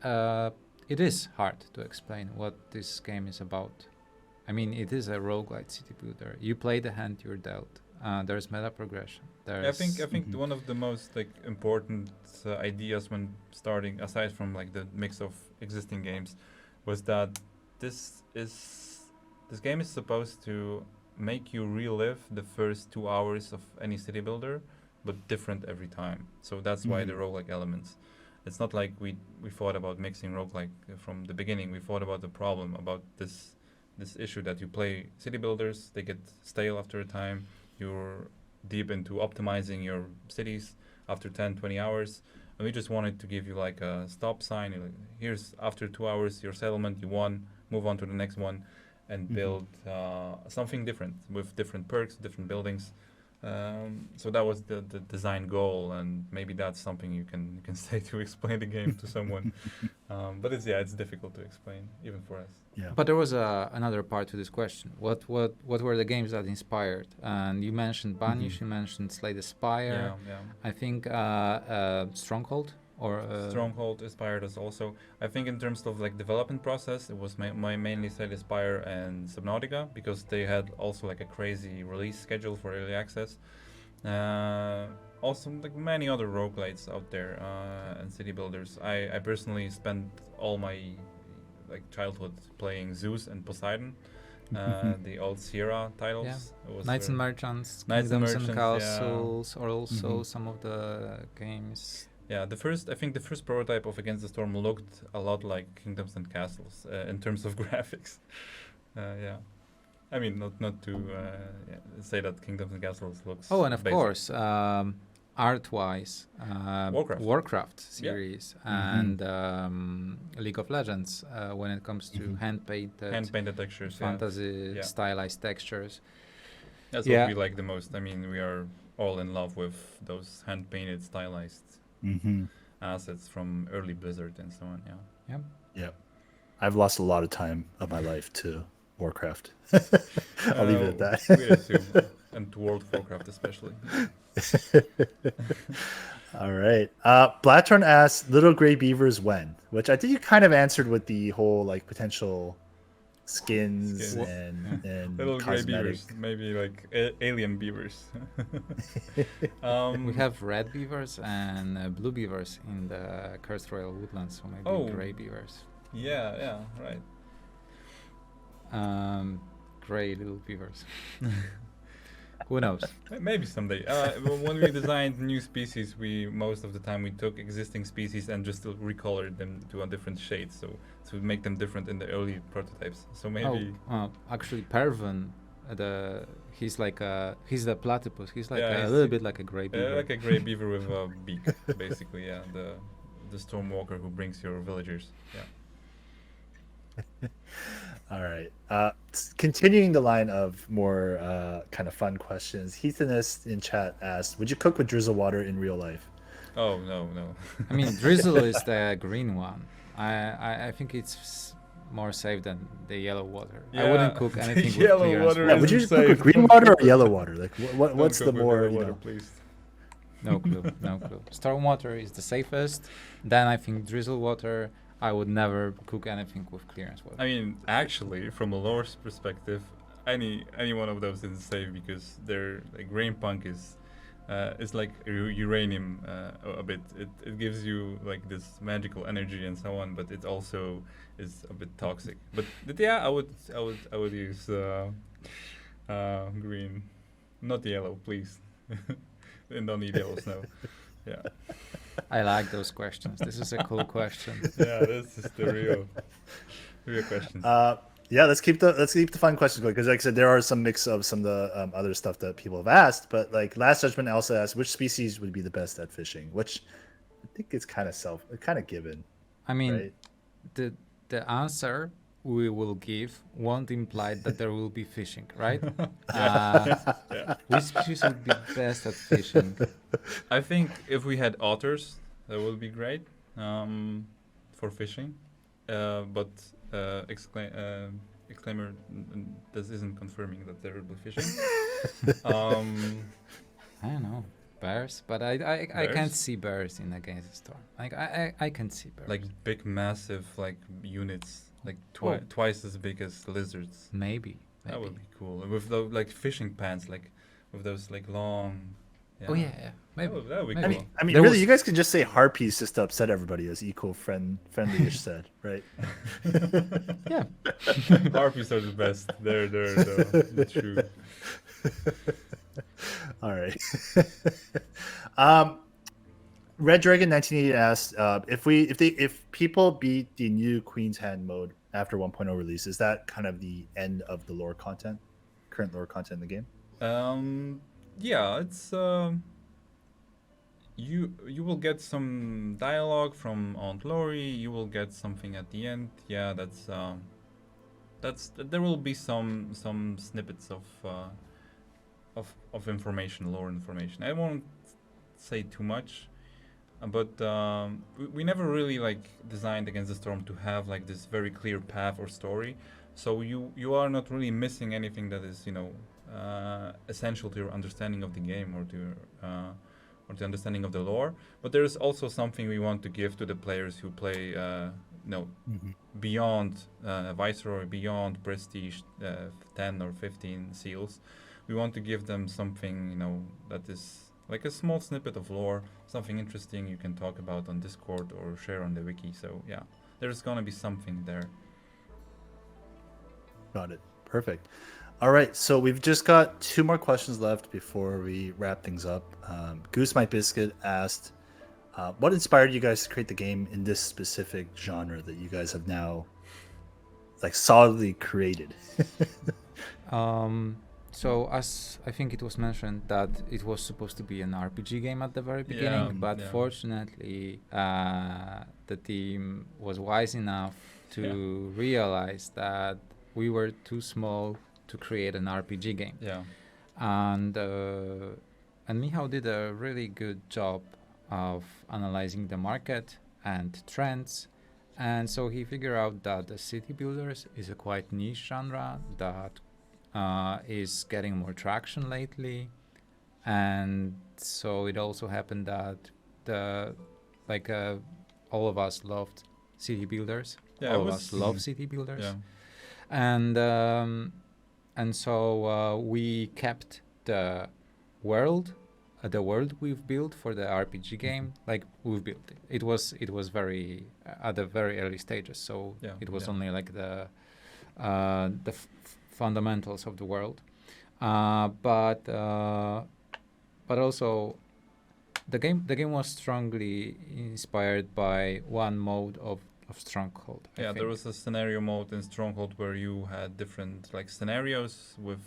it is hard to explain what this game is about. I mean, it is a roguelite city builder. You play the hand you're dealt. There's meta progression. I think Mhm. one of the most like important ideas when starting, aside from like the mix of existing games, was that this game is supposed to make you relive the first 2 hours of any city builder, but different every time. So that's why the Mhm. roguelike elements. It's not like we thought about mixing roguelike from the beginning. We thought about the problem, about this issue that you play city builders, they get stale after a time. You're deep into optimizing your cities after 10, 20 hours. And we just wanted to give you like a stop sign. Like, here's after 2 hours, your settlement, you won, move on to the next one and Mhm. build something different with different perks, different buildings. So that was the design goal, and maybe that's something you can say to explain the game to someone. But it's difficult to explain even for us. Yeah. But there was another part to this question. What were the games that inspired? And you mentioned Banish, you mentioned Slay the Spire. Yeah. I think Stronghold or Stronghold inspired us also. I think in terms of like development process, it was mainly Slay the Spire and Subnautica, because they had also like a crazy release schedule for early access. Also like many other roguelites out there and city builders. I personally spent all my like childhood playing Zeus and Poseidon, the old Sierra titles. It was Knights and very- Merchants, Knights and Kingdoms and Merchants, yeah. Castles, or also Mhm. some of the games. Yeah, I think the first prototype of Against the Storm looked a lot like Kingdoms and Castles in terms of graphics. Yeah, I mean not to say that Kingdoms and Castles looks. Oh, and of basic. course, art-wise, Warcraft series and League of Legends when it comes to Mhm. hand-painted, Hand-painted textures. Yeah. fantasy Yeah. stylized textures. That's Yeah. what we like the most. I mean, we are all in love with those hand-painted, stylized Mhm. assets from early Blizzard and so on. Yeah. Yeah. Yeah. I've lost a lot of time of my life to Warcraft. I'll leave it at that. We assume, and to World of Warcraft especially. All right. Blattorn asks, "Little Grey Beavers when?" Which I think you kind of answered with the whole like potential skins Skins. and Little Grey cosmetic. Beavers, maybe like alien beavers. We have red beavers and blue beavers in the Cursed Royal Woodlands, so maybe Oh. gray beavers. Yeah, right. Gray little beavers. Who knows? Maybe someday. When we designed new species, most of the time we took existing species and just recolored them to a different shade, so to make them different in the early prototypes. So maybe. Actually, Pervin, he's the platypus. He's like Yeah, a he's little bit like a gray beaver. like a gray beaver with a beak, basically. Yeah, the stormwalker who brings your villagers. Yeah. All right. Continuing the line of more kind of fun questions, Heathenist in chat asked, "Would you cook with Drizzle Water in real life?" Oh no. I mean, Drizzle is the green one. I think it's more safe than the yellow water. I wouldn't Yeah, cook the anything with yellow clearance water Yeah, would you isn't cook with safe. green water or yellow water? Like, what's Don't the cook with more, yellow you water, know? please. No clue, no clue. Stormwater is the safest. Then I think Drizzle Water. I would never cook anything with clearance water. I mean, actually, from a lore's perspective, any one of those isn't safe because they're like grain punk is it's like uranium a bit. It gives you like this magical energy and so on, but it also is a bit toxic. But yeah, I would use green, not yellow, please. And don't eat yellow snow. Yeah. I like those questions. This is a cool question. Yeah, this is the real question. Yeah, let's keep the fun questions going because, like I said, there are some mix of some of the other stuff that people have asked. But like Last Judgment also asked, which species would be the best at fishing? Which I think is kind of given. I mean, right? the answer we will give won't imply that there will be fishing, right? Which species would be best at for I think if we had otters, that would be great. For for fishing, but exclaimer, this isn't confirming that there will be fishing. I don't know. Bears, but I can't Bears? see bears in Against the Storm. Like I can see bears. Like big, massive, like units, like Oh. twice as big as lizards. maybe. That would be cool. With those like fishing pants, like with those like long. Oh yeah, That maybe. would be Maybe. cool. I mean, There really, was- you guys can just say harpies just to upset everybody, as friendly-ish said, right? Yeah. Harpies are the best. They're the true. All right. Red Dragon 1980 asked if people beat the new Queen's Hand mode after 1.0 release, is that kind of the end of the current lore content in the game? Yeah, it's you will get some dialogue from Aunt Lori. You will get something at the end. Yeah, that's there will be some snippets of information, lore information. I won't say too much, but we never really like designed Against the Storm to have like this very clear path or story. So you are not really missing anything that is essential to your understanding of the game or to the understanding of the lore. But there is also something we want to give to the players who play beyond Viceroy, beyond Prestige 10 or 15 seals. We want to give them something that is like a small snippet of lore, something interesting you can talk about on Discord or share on the wiki. So yeah, there's gonna be something there. Got it. Perfect. All right, so we've just got 2 more questions left before we wrap things up. Goose My Biscuit asked, what inspired you guys to create the game in this specific genre that you guys have now like solidly created? So as I think it was mentioned that it was supposed to be an RPG game at the very beginning, but yeah. fortunately the team was wise enough to realize that we were too small to create an RPG game. Yeah. And Michał did a really good job of analyzing the market and trends, and so he figured out that the city builders is a quite niche genre that is getting more traction lately, and so it also happened that all of us loved city builders. Yeah, all it of was- us love city builders. Yeah. And so we kept the world we've built for the RPG game. Like we've built it. It was very at the very early stages. So Yeah, it was yeah. only like the fundamentals of the world. But also the game was strongly inspired by one mode of Stronghold. I Yeah, there think. was a scenario mode in Stronghold where you had different like scenarios with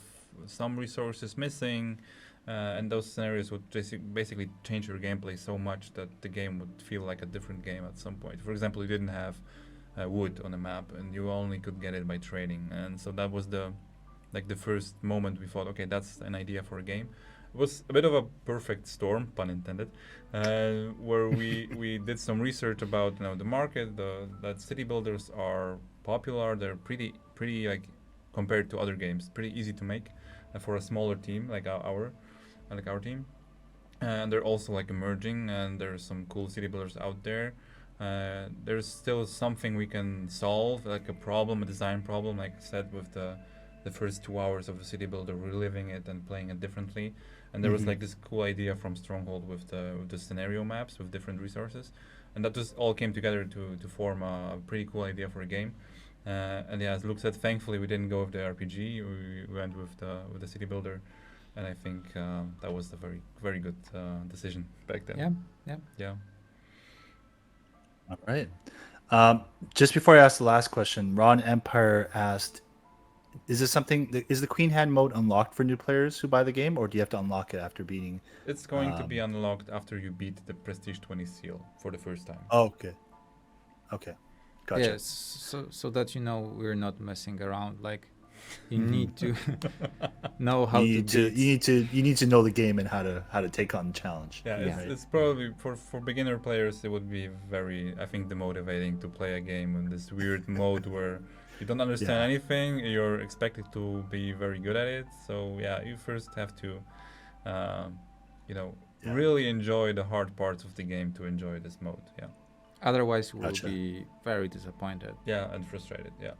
some resources missing, and those scenarios would basically change your gameplay so much that the game would feel like a different game at some point. For example, you didn't have wood on the map, and you only could get it by trading, and so that was the first moment we thought, okay, that's an idea for a game. It was a bit of a perfect storm, pun intended, where we did some research about the market. That city builders are popular. They're pretty like compared to other games, pretty easy to make for a smaller team like our team. And they're also like emerging, and there's some cool city builders out there. There's still something we can solve, like a design problem, like I said, with the first 2 hours of a city builder, reliving it and playing it differently. And there was like this cool idea from Stronghold with the scenario maps with different resources, and that just all came together to form a pretty cool idea for a game. And yeah, as Luke said, thankfully we didn't go with the RPG. We went with the city builder, and I think that was a very very good decision back then. Yeah. All right. Just before I ask the last question, Ron Empire asked, is the Queen Hand mode unlocked for new players who buy the game, or do you have to unlock it after beating? It's going to be unlocked after you beat the Prestige 20 seal for the first time. Oh, okay. Gotcha. Yes, so that we're not messing around. Like You Mhm. need to know how You to need to beat. you need to know the game and how to take on the challenge. Yeah, Yeah. Right. it's probably for beginner players it would be very, I think, demotivating to play a game in this weird mode where you don't understand Yeah. anything. You're expected to be very good at it. So yeah, you first have to, you know, Yeah. really enjoy the hard parts of the game to enjoy this mode. Yeah, Otherwise, you will Gotcha. be very disappointed. yeah, and frustrated. Yeah.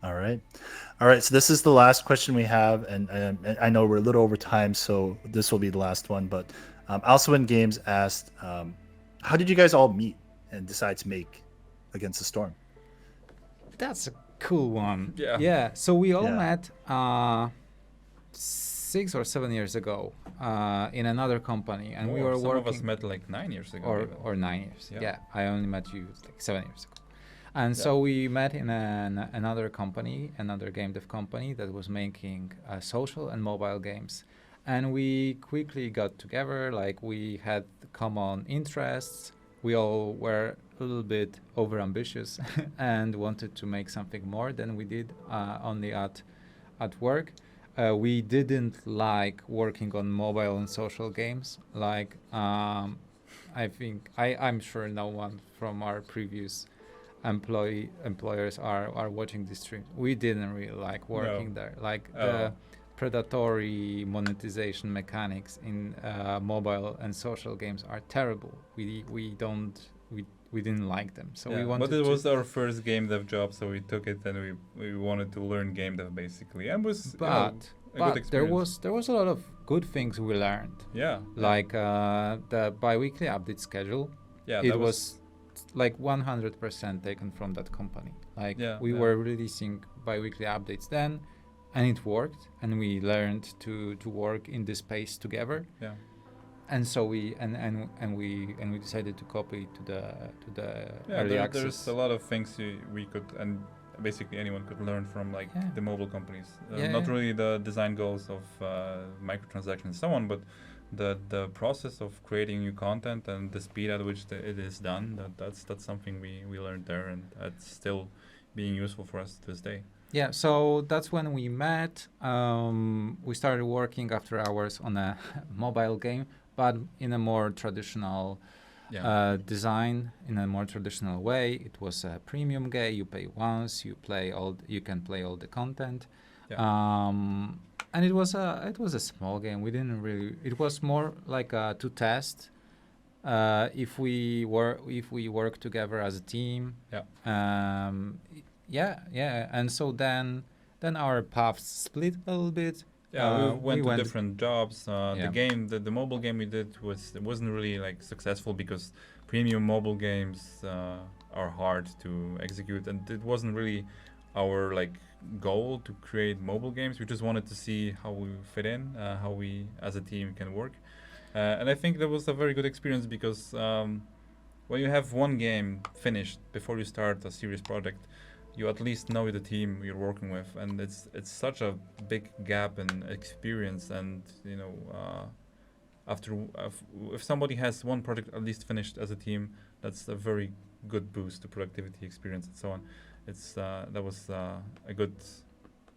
All right. All right. So this is the last question we have, and I know we're a little over time, so this will be the last one. But Also in Games asked, how did you guys all meet and decide to make Against the Storm? That's a cool one. Yeah. Yeah. So we all Yeah. met 6 or 7 years ago in another company, and we More. were Some working. of us met like 9 years ago. even. or 9 years. Yeah. Yeah. I only met you like 7 years ago. And Yeah. so we met in another company, another game dev company that was making social and mobile games. And we quickly got together, like we had common interests. We all were a little bit overambitious and wanted to make something more than we did only at work. We didn't like working on mobile and social games. Like I think I'm sure no one from our previous employers are watching this stream. We didn't really like working there. Like the predatory monetization mechanics in mobile and social games are terrible. We didn't like them. So we Yeah, wanted but it to. was our first game dev job, so we took it and we wanted to learn game dev basically, and was But a good there experience. was a lot of good things we learned. Yeah, Like the bi-weekly update schedule. yeah, It that was like 100% taken from that company. Like Yeah, we yeah. were releasing bi-weekly updates then, and it worked, and we learned to work in this space together. yeah. And so we we decided to copy to the Yeah, early access. there's a lot of things we could, and basically anyone could learn from, like Yeah. the mobile companies. Yeah, Not yeah. really the design goals of microtransactions and so on, but the process of creating new content and the speed at which it is done. That's something we learned there, and it's still being useful for us to this day. Yeah, so that's when we met. We started working after hours on a mobile game, but in a more traditional Yeah. design, in a more traditional way. It was a premium game. You pay once. You can play all the content. Yeah. And it was a small game. We didn't really. It was more like to test if we work together as a team. Yeah. Yeah. And so then our paths split a little bit. Yeah, we we went to went- different jobs. Yeah. The mobile game we did wasn't really like successful because premium mobile games are hard to execute, and it wasn't really our like goal to create mobile games. We just wanted to see how we fit in, how we as a team can work, and I think that was a very good experience because when you have one game finished before you start a serious project, you at least know the team you're working with, and it's such a big gap in experience. And you know, if somebody has one project at least finished as a team, that's a very good boost to productivity, experience, and so on. It's that was a good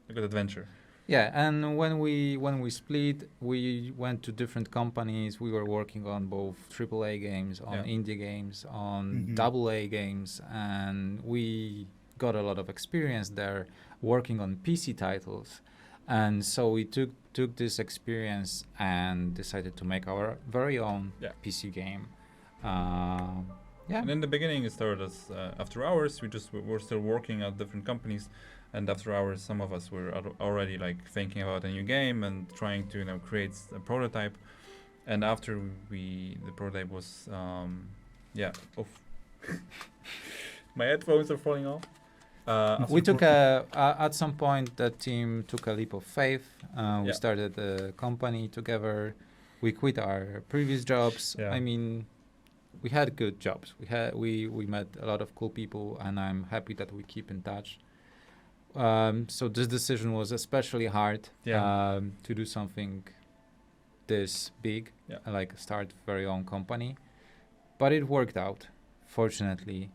adventure. Yeah, and when we split, we went to different companies. We were working on both AAA games, on Yeah. indie games, on Mhm. AA games, and we got a lot of experience there working on PC titles. And so we took this experience and decided to make our very own Yeah. PC game. Yeah. And in the beginning, it started as after hours. We were still working at different companies, and after hours, some of us were already like thinking about a new game and trying to create a prototype. And after the prototype was oof. My headphones are falling off. We took at some point the team took a leap of faith. We Yeah. started a company together. We quit our previous jobs. Yeah. I mean, we had good jobs. We met a lot of cool people, and I'm happy that we keep in touch. So this decision was especially hard. Yeah. To do something this big, Yeah. like start very own company, but it worked out, fortunately.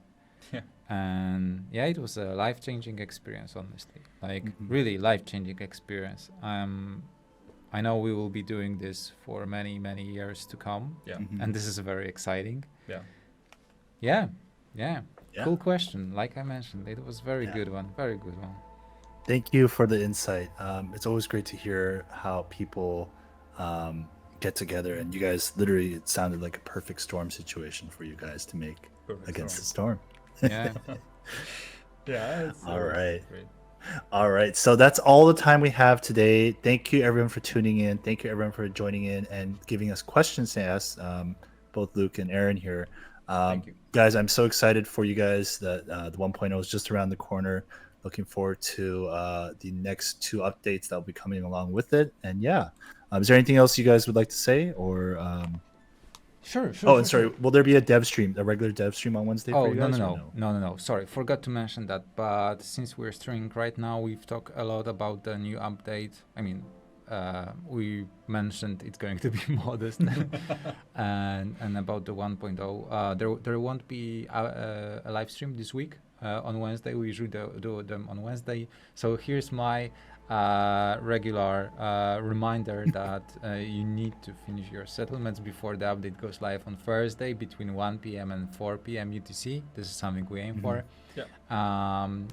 Yeah. And yeah, it was a life-changing experience, honestly. Like Mhm. really life-changing experience. I know we will be doing this for many, many years to come, Yeah. Mhm. and this is very exciting. Yeah. Yeah, yeah. Yeah. Cool question. Like I mentioned, it was very Yeah. good one. Very good one. Thank you for the insight. It's always great to hear how people get together, and you guys literally, it sounded like a perfect storm situation for you guys to make Perfect against the storm. storm. Yeah. Yeah. It's All right. Great. All right. So that's all the time we have today. Thank you, everyone, for tuning in. Thank you, everyone, for joining in and giving us questions to ask, both Luke and Aaron here. Thank you. Guys, I'm so excited for you guys that the 1.0 is just around the corner. Looking forward to the next 2 updates that will be coming along with it. And yeah, is there anything else you guys would like to say? Or Sure. oh, and sorry, will there be a dev stream, a regular dev stream on Wednesday Oh, for you no, guys? no, or no, no, no, no. Sorry, forgot to mention that. But since we're streaming right now, we've talked a lot about the new update. I mean, we mentioned it's going to be modest, and about the 1.0. There won't be a live stream this week on Wednesday. We usually do them on Wednesday. So here's my regular reminder that you need to finish your settlements before the update goes live on Thursday between 1 p.m. and 4 p.m. UTC. This is something we aim for.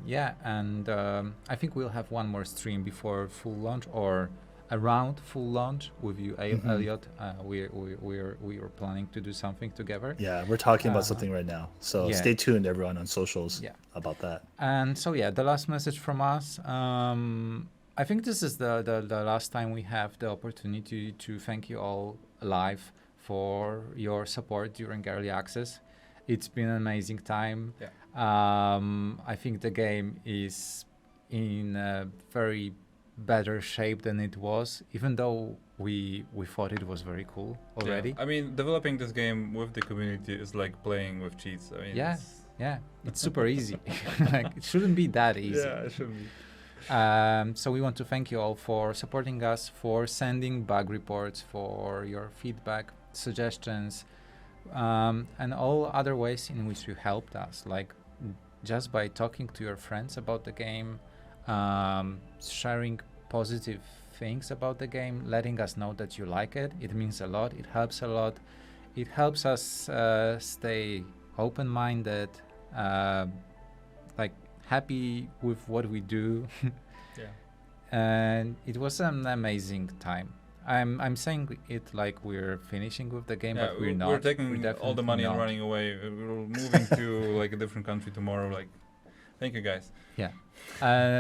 Yeah, and I think we'll have one more stream before full launch or around full launch with you, Elliot. We are planning to do something together. Yeah, we're talking about something right now. So yeah. stay tuned, everyone, on socials Yeah. about that. And so yeah, the last message from us. I think this is the last time we have the opportunity to thank you all live for your support during early access. It's been an amazing time. Yeah. I think the game is in a very better shape than it was, even though we thought it was very cool already. Yeah. I mean, developing this game with the community is like playing with cheats. I mean, Yeah. it's- Yeah, it's super easy. Like, it shouldn't be that easy. Yeah, it should be. So we want to thank you all for supporting us, for sending bug reports, for your feedback, suggestions, and all other ways in which you helped us, like just by talking to your friends about the game, sharing positive things about the game, letting us know that you like it. It means a lot. It helps a lot. It helps us stay open-minded, like happy with what we do. Yeah. And it was an amazing time. I'm saying it like we're finishing with the game, Yeah, but we're not. We're taking all the definitely money and not. running away. We're moving to like a different country tomorrow. Like, thank you guys. Yeah,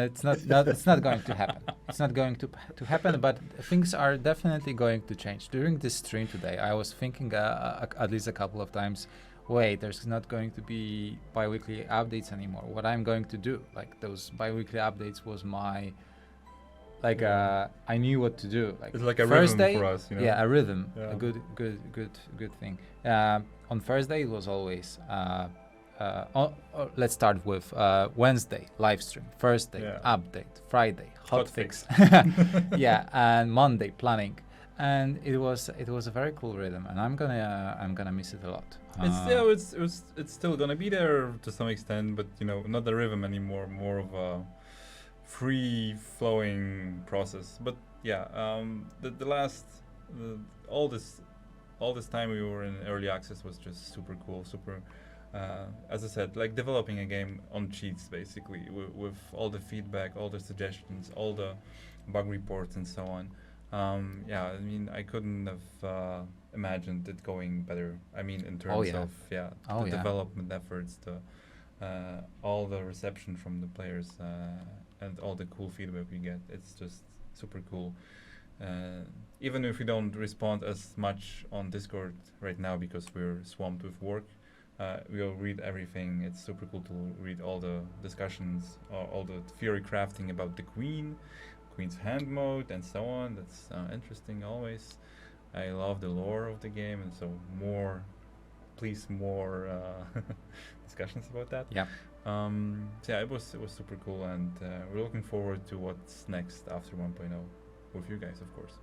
it's not going to happen. It's not going to happen. But things are definitely going to change. During this stream today, I was thinking at least a couple of times. Wait, there's not going to be bi-weekly updates anymore. What I'm going to do, like those bi-weekly updates, was my like I knew what to do. Like It's like a Thursday, rhythm for us, you know. Yeah, a rhythm, Yeah. a good thing. On Thursday it was always. Let's start with Wednesday live stream, Thursday Yeah. update, Friday hot Hot fix, yeah, and Monday planning, and it was a very cool rhythm, and I'm gonna miss it a lot. It's still gonna be there to some extent, but you know, not the rhythm anymore. More of a free flowing process. But yeah, the last all this time we were in early access was just super cool, super. As I said, like developing a game on cheats, basically, with all the feedback, all the suggestions, all the bug reports, and so on. Yeah, I mean, I couldn't have imagined it going better. I mean, in terms yeah. of the development efforts, all the reception from the players, and all the cool feedback we get. It's just super cool. Even if we don't respond as much on Discord right now because we're swamped with work, we'll read everything. It's super cool to read all the discussions, all the theory crafting about the Queen's Hand mode, and so on. That's interesting always. I love the lore of the game, and so please more discussions about that. Yeah. So yeah, it was super cool, and we're looking forward to what's next after 1.0 with you guys, of course.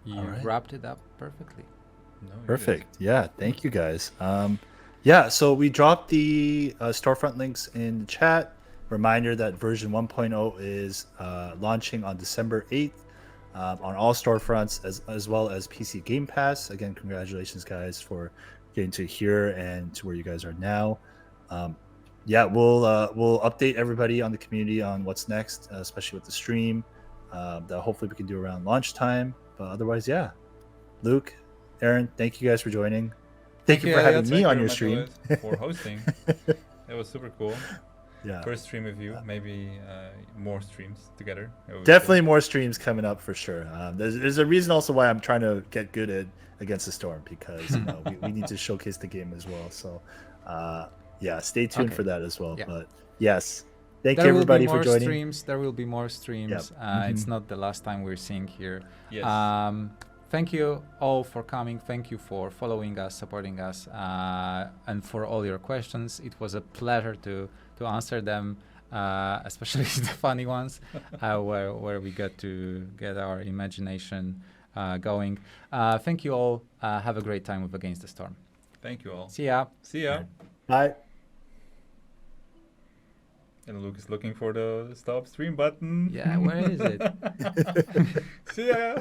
You All right. wrapped it up perfectly. No, you guys. Perfect. Yeah. Thank you guys. Yeah, so we dropped the storefront links in the chat. Reminder that version 1.0 is launching on December 8th on all storefronts as well as PC Game Pass. Again, congratulations, guys, for getting to here and to where you guys are now. Yeah, we'll update everybody on the community on what's next, especially with the stream that hopefully we can do around launch time. But otherwise, yeah. Luke, Aaron, thank you guys for joining. Thank you for having Elliot. me Thank on you your very much, stream. Elliot, for hosting. It was super cool. Yeah, First stream with you, maybe more streams together. It would be definitely cool. more streams coming up for sure. There's a reason also why I'm trying to get good at Against the Storm, because we need to showcase the game as well. So yeah, stay tuned Okay. for that as well. Yeah. But yes, thank There you will be everybody more for joining. streams. There will be more streams. It's not the last time we're seeing here. Yes. Thank you all for coming. Thank you for following us, supporting us, and for all your questions. It was a pleasure to answer them, especially the funny ones, where we got to get our imagination going. Thank you all. Have a great time with Against the Storm. Thank you all. See ya. See ya. Bye. And Luke is looking for the stop stream button. Yeah, where is it? See ya.